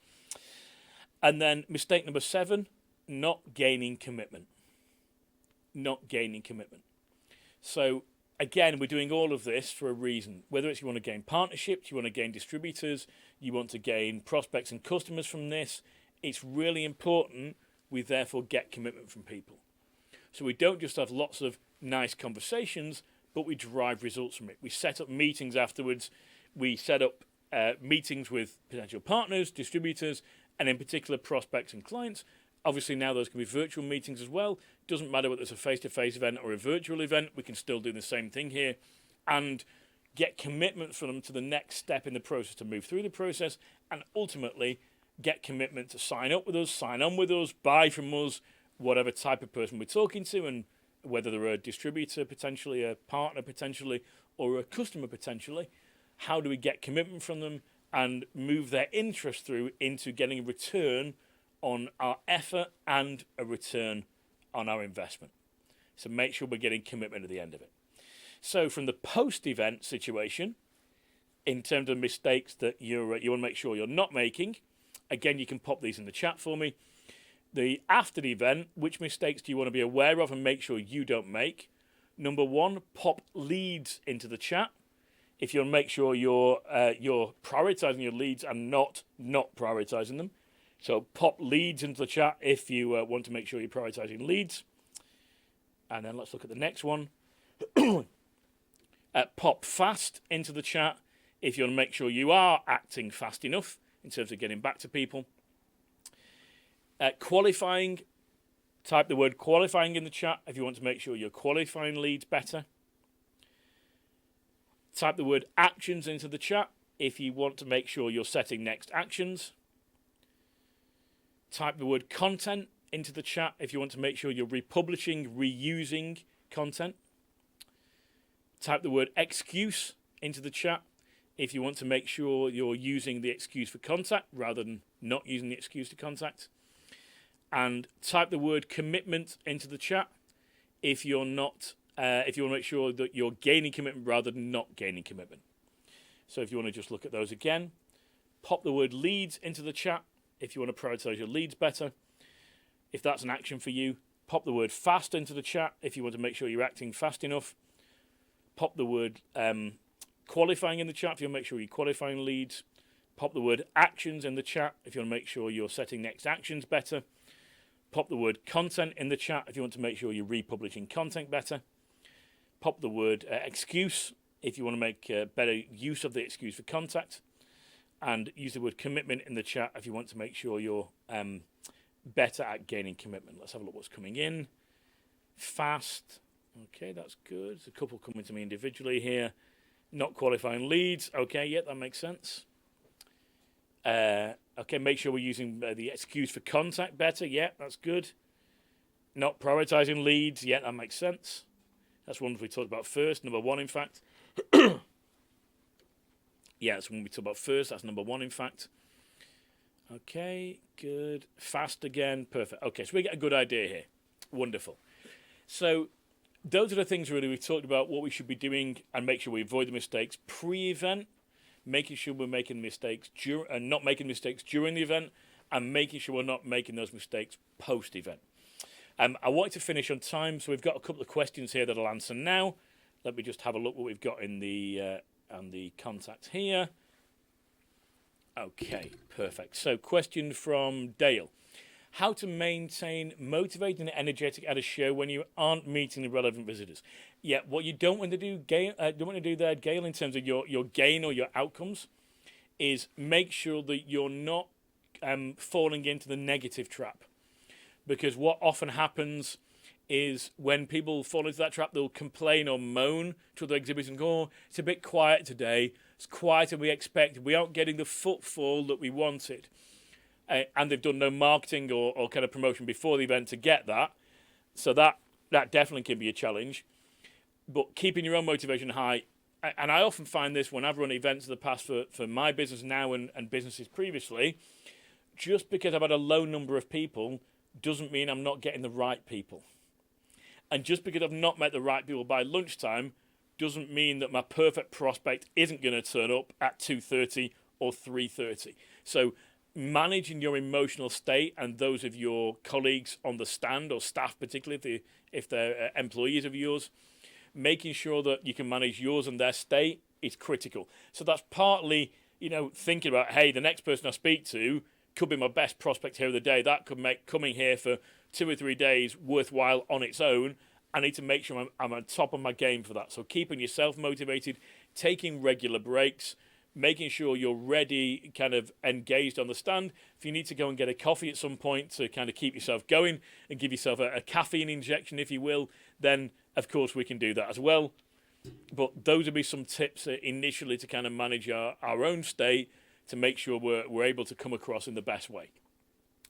A: And then mistake number 7, not gaining commitment. Not gaining commitment. So again, we're doing all of this for a reason. Whether it's you want to gain partnerships, you want to gain distributors, you want to gain prospects and customers from this, it's really important we therefore get commitment from people. So we don't just have lots of nice conversations, but we derive results from it. We set up meetings afterwards. We set up meetings with potential partners, distributors, and in particular prospects and clients. Obviously now those can be virtual meetings as well. Doesn't matter whether it's a face-to-face event or a virtual event. We can still do the same thing here and get commitment from them to the next step in the process, to move through the process, and ultimately get commitment to sign up with us, sign on with us, buy from us, whatever type of person we're talking to, and whether they're a distributor potentially, a partner potentially, or a customer potentially. How do we get commitment from them and move their interest through into getting a return on our effort and a return on our investment? So make sure we're getting commitment at the end of it. So from the post-event situation, in terms of mistakes that you want to make sure you're not making, again, you can pop these in the chat for me. The after the event, which mistakes do you want to be aware of and make sure you don't make? Number 1, pop leads into the chat. if you want to make sure you're prioritizing your leads and not prioritizing them. So pop leads into the chat if you want to make sure you're prioritizing leads. And then let's look at the next one. Pop fast into the chat if you want to make sure you are acting fast enough in terms of getting back to people. Qualifying, type the word qualifying in the chat if you want to make sure you're qualifying leads better. Type the word actions into the chat if you want to make sure you're setting next actions. Type the word content into the chat if you want to make sure you're republishing, reusing content. Type the word excuse into the chat if you want to make sure you're using the excuse for contact rather than not using the excuse to contact. And type the word commitment into the chat if you're not, if you want to make sure that you're gaining commitment rather than not gaining commitment. So if you want to just look at those again, pop the word leads into the chat if you want to prioritize your leads better. If that's an action for you, pop the word fast into the chat if you want to make sure you're acting fast enough. Pop the word qualifying in the chat if you want to make sure you're qualifying leads. Pop the word actions in the chat if you want to make sure you're setting next actions better. Pop the word content in the chat if you want to make sure you're republishing content better. Pop the word excuse if you want to make better use of the excuse for contact. And use the word commitment in the chat if you want to make sure you're better at gaining commitment. Let's have a look what's coming in. Fast. Okay, that's good. There's a couple coming to me individually here. Not qualifying leads. Okay, yeah, that makes sense. Okay, make sure we're using the excuse for contact better. Yeah, that's good. Not prioritizing leads. Yeah, that makes sense. That's one we talked about first. Number one, in fact. Yeah, that's one we talked about first. That's number one, in fact. Okay, good. Fast again. Perfect. Okay, so we get a good idea here. Wonderful. So those are the things really we've talked about, what we should be doing and make sure we avoid the mistakes pre-event, making sure we're making mistakes not making mistakes during the event, and making sure we're not making those mistakes post-event. I wanted to finish on time, so we've got a couple of questions here that I'll answer now. Let me just have a look what we've got in the contact here. Okay, perfect. So question from Dale. How to maintain motivated and energetic at a show when you aren't meeting the relevant visitors? Yeah, what you don't want to do, Gail, in terms of your gain or your outcomes, is make sure that you're not falling into the negative trap. Because what often happens is when people fall into that trap, they'll complain or moan to other exhibitors and go, oh, it's a bit quiet today. It's quieter than we expected. We aren't getting the footfall that we wanted. And they've done no marketing or kind of promotion before the event to get that. So that definitely can be a challenge. But keeping your own motivation high, and I often find this when I've run events in the past for my business now and businesses previously, just because I've had a low number of people doesn't mean I'm not getting the right people. And just because I've not met the right people by lunchtime doesn't mean that my perfect prospect isn't going to turn up at 2:30 or 3:30. So managing your emotional state and those of your colleagues on the stand or staff, particularly if they're employees of yours, making sure that you can manage yours and their state is critical. So that's partly, thinking about, hey, the next person I speak to could be my best prospect here of the day. That could make coming here for 2 or 3 days worthwhile on its own. I need to make sure I'm on top of my game for that. So keeping yourself motivated, taking regular breaks, making sure you're ready, kind of engaged on the stand. If you need to go and get a coffee at some point to kind of keep yourself going and give yourself a caffeine injection, if you will, then of course we can do that as well. But those would be some tips initially to kind of manage our own state to make sure we're able to come across in the best way.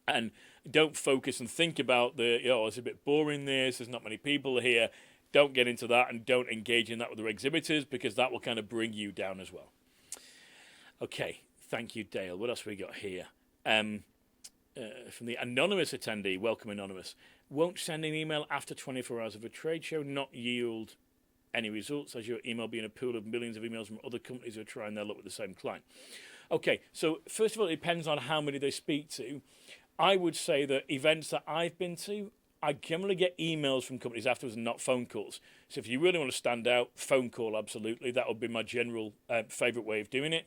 A: And don't focus and think about it's a bit boring there's not many people here. Don't get into that and don't engage in that with the exhibitors because that will kind of bring you down as well. Okay, thank you, Dale. What else have we got here? From the anonymous attendee, welcome anonymous. Won't send an email after 24 hours of a trade show, not yield any results, as your email being a pool of millions of emails from other companies who are trying their luck with the same client. Okay, so first of all, it depends on how many they speak to. I would say that events that I've been to, I generally get emails from companies afterwards and not phone calls. So if you really want to stand out, phone call, absolutely. That would be my general favourite way of doing it.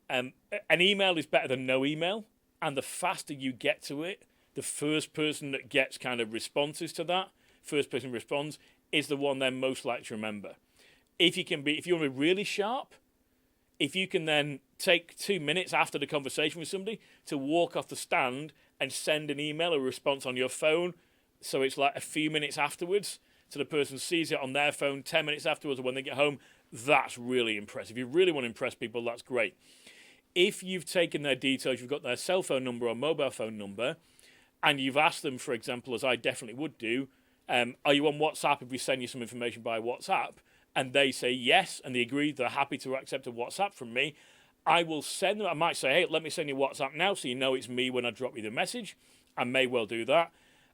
A: An email is better than no email. And the faster you get to it, the first person that gets kind of responses to that, first person responds, is the one they're most likely to remember. If you want to be really sharp, if you can then take 2 minutes after the conversation with somebody to walk off the stand and send an email or response on your phone, so it's like a few minutes afterwards, so the person sees it on their phone 10 minutes afterwards or when they get home, that's really impressive. If you really want to impress people, that's great. If you've taken their details, you've got their cell phone number or mobile phone number, and you've asked them, for example, as I definitely would do, are you on WhatsApp if we send you some information by WhatsApp? And they say yes, and they agree they're happy to accept a WhatsApp from me, I will send them, I might say, hey, let me send you WhatsApp now so you know it's me when I drop you the message. I may well do that.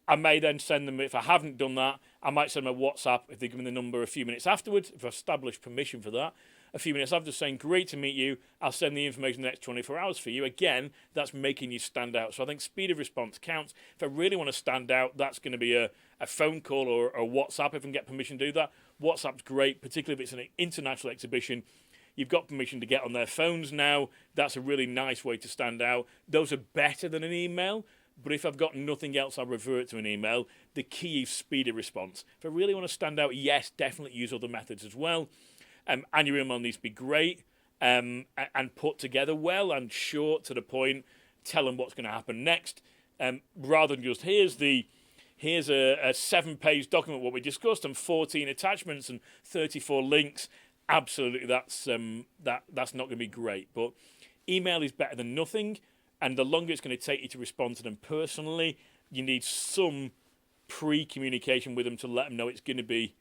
A: I may then send them, if I haven't done that, I might send them a WhatsApp if they give me the number a few minutes afterwards, if I've established permission for that. A few minutes after saying, great to meet you, I'll send the information the next 24 hours for you. Again, that's making you stand out. So I think speed of response counts. If I really want to stand out, that's going to be a phone call or a WhatsApp if I can get permission to do that. WhatsApp's great, particularly if it's an international exhibition. You've got permission to get on their phones now. That's a really nice way to stand out. Those are better than an email. But if I've got nothing else, I'll revert to an email. The key is speed of response. If I really want to stand out, yes, definitely use other methods as well. And your email needs to be great and put together well and short to the point. Tell them what's going to happen next, rather than just here's a 7-page document what we discussed and 14 attachments and 34 links. Absolutely, that's not going to be great. But email is better than nothing, and the longer it's going to take you to respond to them personally, you need some pre-communication with them to let them know it's going to be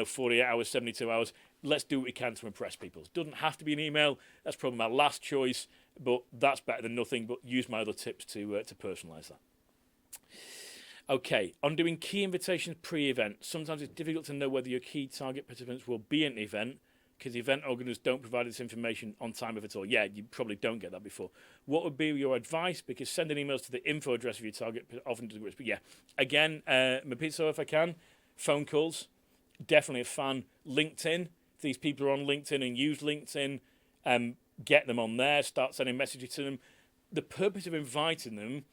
A: 48 hours, 72 hours. Let's do what we can to impress people. It doesn't have to be an email. That's probably my last choice, but that's better than nothing. But use my other tips to personalise that. Okay, on doing key invitations pre-event. Sometimes it's difficult to know whether your key target participants will be at an event because the event organisers don't provide this information on time if at all. Yeah, you probably don't get that before. What would be your advice? Because sending emails to the info address of your target often doesn't work. But yeah, again, Mapizzo if I can, phone calls. Definitely a fan. LinkedIn. If these people are on LinkedIn and use LinkedIn, get them on there. Start sending messages to them. The purpose of inviting them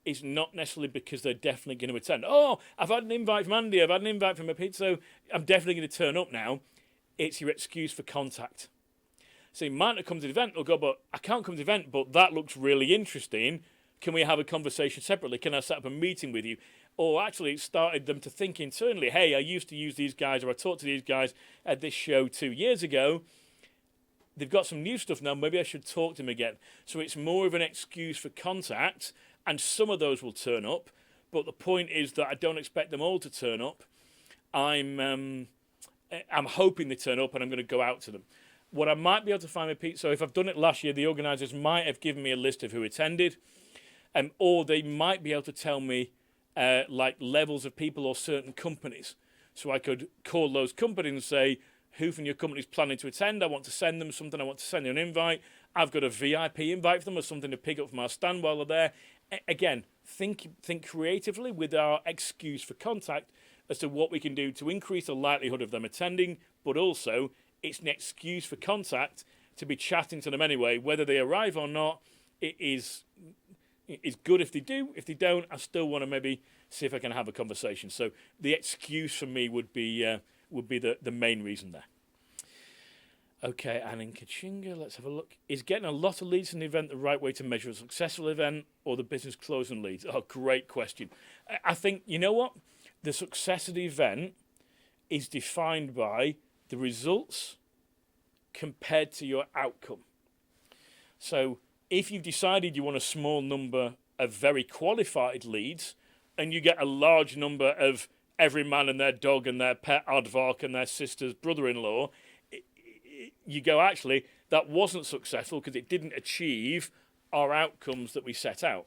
A: is not necessarily because they're definitely going to attend. Oh, I've had an invite from Andy. I've had an invite from Mapizzo. I'm definitely going to turn up now. It's your excuse for contact. So you might not come to the event. They'll go, but I can't come to the event, but that looks really interesting. Can we have a conversation separately? Can I set up a meeting with you? Or actually it started them to think internally, hey, I used to use these guys or I talked to these guys at this show 2 years ago. They've got some new stuff now. Maybe I should talk to them again. So it's more of an excuse for contact, and some of those will turn up. But the point is that I don't expect them all to turn up. I'm hoping they turn up and I'm going to go out to them. What I might be able to find with Pete, so if I've done it last year, the organisers might have given me a list of who attended, or they might be able to tell me like levels of people or certain companies. So I could call those companies and say, who from your company is planning to attend? I want to send them something. I want to send you an invite. I've got a VIP invite for them or something to pick up from our stand while they're there. Again, think creatively with our excuse for contact as to what we can do to increase the likelihood of them attending, but also it's an excuse for contact to be chatting to them anyway. Whether they arrive or not, it's good if they do. If they don't, I still want to maybe see if I can have a conversation. So the excuse for me would be the main reason there. Okay, and in Kachinga, let's have a look. Is getting a lot of leads in the event the right way to measure a successful event or the business closing leads? Oh, great question. I think, you know what? The success of the event is defined by the results compared to your outcome. So if you've decided you want a small number of very qualified leads and you get a large number of every man and their dog and their pet aardvark and their sister's brother-in-law, you go, actually, that wasn't successful because it didn't achieve our outcomes that we set out.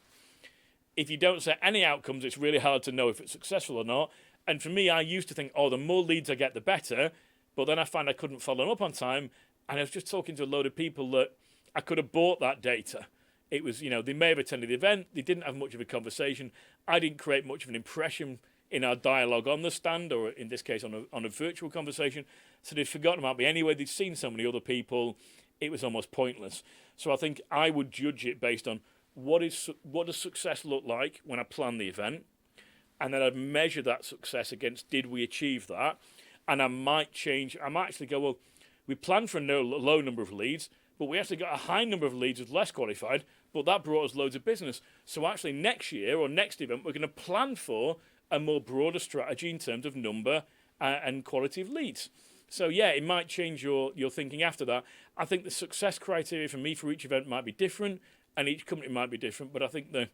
A: If you don't set any outcomes, it's really hard to know if it's successful or not. And for me, I used to think, oh, the more leads I get, the better. But then I found I couldn't follow them up on time. And I was just talking to a load of people that I could have bought that data. It was, they may have attended the event, they didn't have much of a conversation. I didn't create much of an impression in our dialogue on the stand, or in this case on a virtual conversation. So they'd forgotten about me anyway. They'd seen so many other people. It was almost pointless. So I think I would judge it based on what does success look like when I plan the event, and then I'd measure that success against, did we achieve that? And I might change. I might actually go, well, we planned for a low number of leads, but we actually got a high number of leads with less qualified, but that brought us loads of business. So actually next year or next event, we're going to plan for a more broader strategy in terms of number and quality of leads. So yeah, it might change your thinking after that. I think the success criteria for me for each event might be different, and each company might be different, but I think the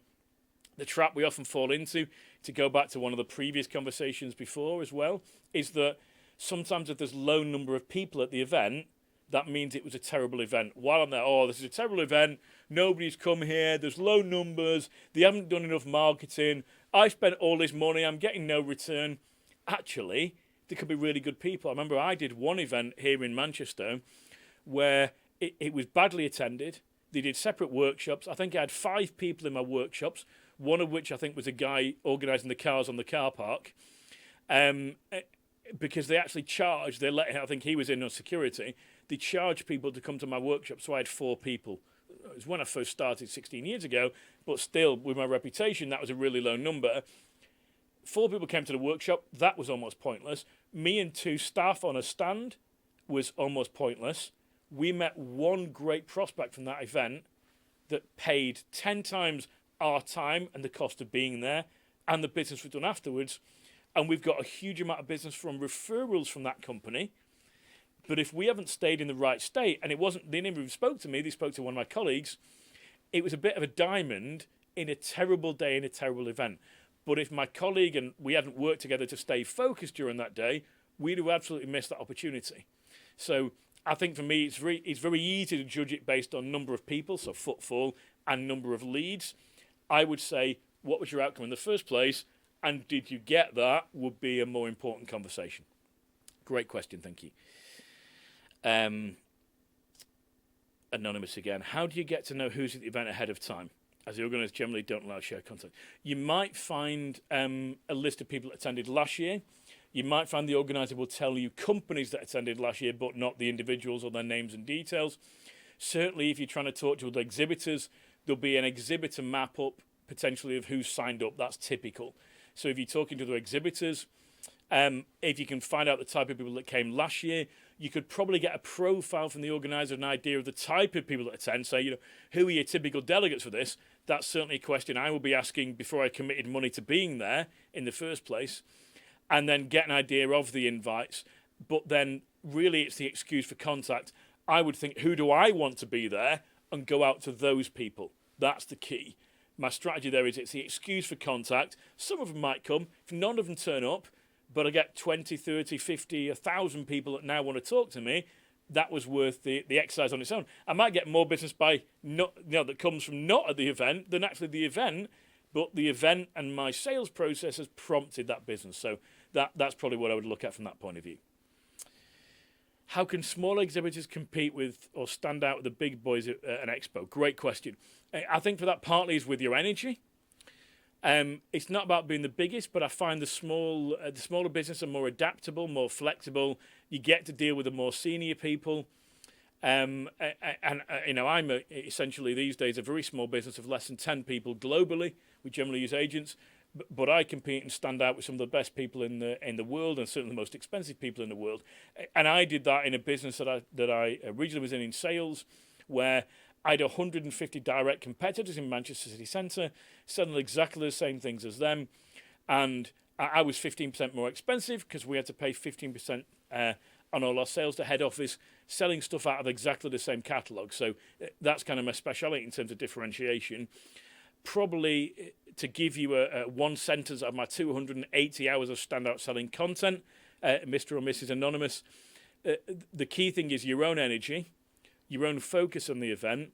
A: trap we often fall into, to go back to one of the previous conversations before as well, is that sometimes if there's low number of people at the event, that means it was a terrible event. While I'm there, this is a terrible event, nobody's come here, there's low numbers, they haven't done enough marketing, I spent all this money, I'm getting no return. Actually, there could be really good people. I remember I did one event here in Manchester where it was badly attended. They did separate workshops. I think I had 5 people in my workshops, one of which I think was a guy organising the cars on the car park. Because they actually charged, I think he was in on security, they charged people to come to my workshop, so I had 4 people. It was when I first started 16 years ago, but still, with my reputation, that was a really low number. 4 people came to the workshop, that was almost pointless. Me and 2 staff on a stand was almost pointless. We met one great prospect from that event that paid 10 times our time and the cost of being there, and the business we've done afterwards. And we've got a huge amount of business from referrals from that company. But if we haven't stayed in the right state, and they never even spoke to me, they spoke to one of my colleagues, it was a bit of a diamond in a terrible day, in a terrible event. But if my colleague and we hadn't worked together to stay focused during that day, we'd have absolutely missed that opportunity. So I think for me, it's very easy to judge it based on number of people, so footfall, and number of leads. I would say, what was your outcome in the first place? And did you get that would be a more important conversation. Great question, thank you. Anonymous again. How do you get to know who's at the event ahead of time? As the organisers generally don't allow share contact. You might find a list of people that attended last year. You might find the organiser will tell you companies that attended last year, but not the individuals or their names and details. Certainly, if you're trying to talk to the exhibitors, there'll be an exhibitor map up potentially of who's signed up. That's typical. So if you're talking to the exhibitors, if you can find out the type of people that came last year, you could probably get a profile from the organiser, an idea of the type of people that attend. Say, who are your typical delegates for this? That's certainly a question I will be asking before I committed money to being there in the first place. And then get an idea of the invites. But then really it's the excuse for contact. I would think, who do I want to be there? And go out to those people. That's the key. My strategy there is it's the excuse for contact. Some of them might come. If none of them turn up, but I get 20, 30, 50, 1,000 people that now want to talk to me, that was worth the exercise on its own. I might get more business that comes from not at the event than actually the event, but the event and my sales process has prompted that business. So that's probably what I would look at from that point of view. How can small exhibitors compete with or stand out with the big boys at an expo? Great question. I think for that partly is with your energy. It's not about being the biggest, but I find the smaller business are more adaptable, more flexible. You get to deal with the more senior people. I'm essentially these days a very small business of less than 10 people globally. We generally use agents, but I compete and stand out with some of the best people in the world, and certainly the most expensive people in the world. And I did that in a business that I originally was in sales, where I had 150 direct competitors in Manchester City Centre, selling exactly the same things as them, and I was 15% more expensive because we had to pay 15% on all our sales to head office, selling stuff out of exactly the same catalogue. So that's kind of my speciality in terms of differentiation. Probably to give you a one sentence of my 280 hours of standout selling content, Mr. or Mrs. Anonymous, the key thing is your own energy, your own focus on the event,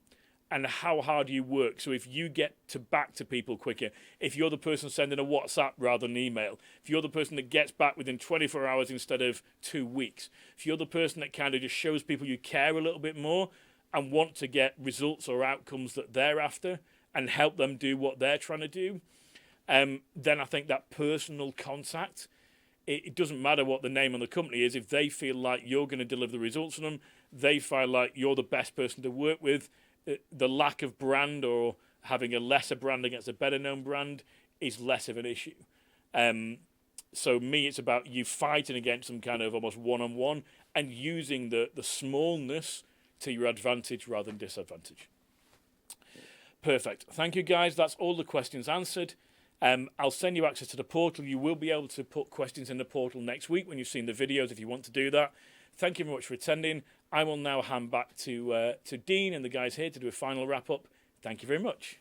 A: and how hard you work. So if you get back to people quicker, if you're the person sending a WhatsApp rather than email, if you're the person that gets back within 24 hours instead of 2 weeks, if you're the person that kind of just shows people you care a little bit more, and want to get results or outcomes that they're after and help them do what they're trying to do, then I think that personal contact, it doesn't matter what the name of the company is, if they feel like you're going to deliver the results for them, they feel like you're the best person to work with, the lack of brand or having a lesser brand against a better known brand is less of an issue. So me, it's about you fighting against some kind of almost one-on-one and using the smallness to your advantage rather than disadvantage. Perfect. Thank you, guys. That's all the questions answered. I'll send you access to the portal. You will be able to put questions in the portal next week when you've seen the videos if you want to do that. Thank you very much for attending. I will now hand back to Dean and the guys here to do a final wrap-up. Thank you very much.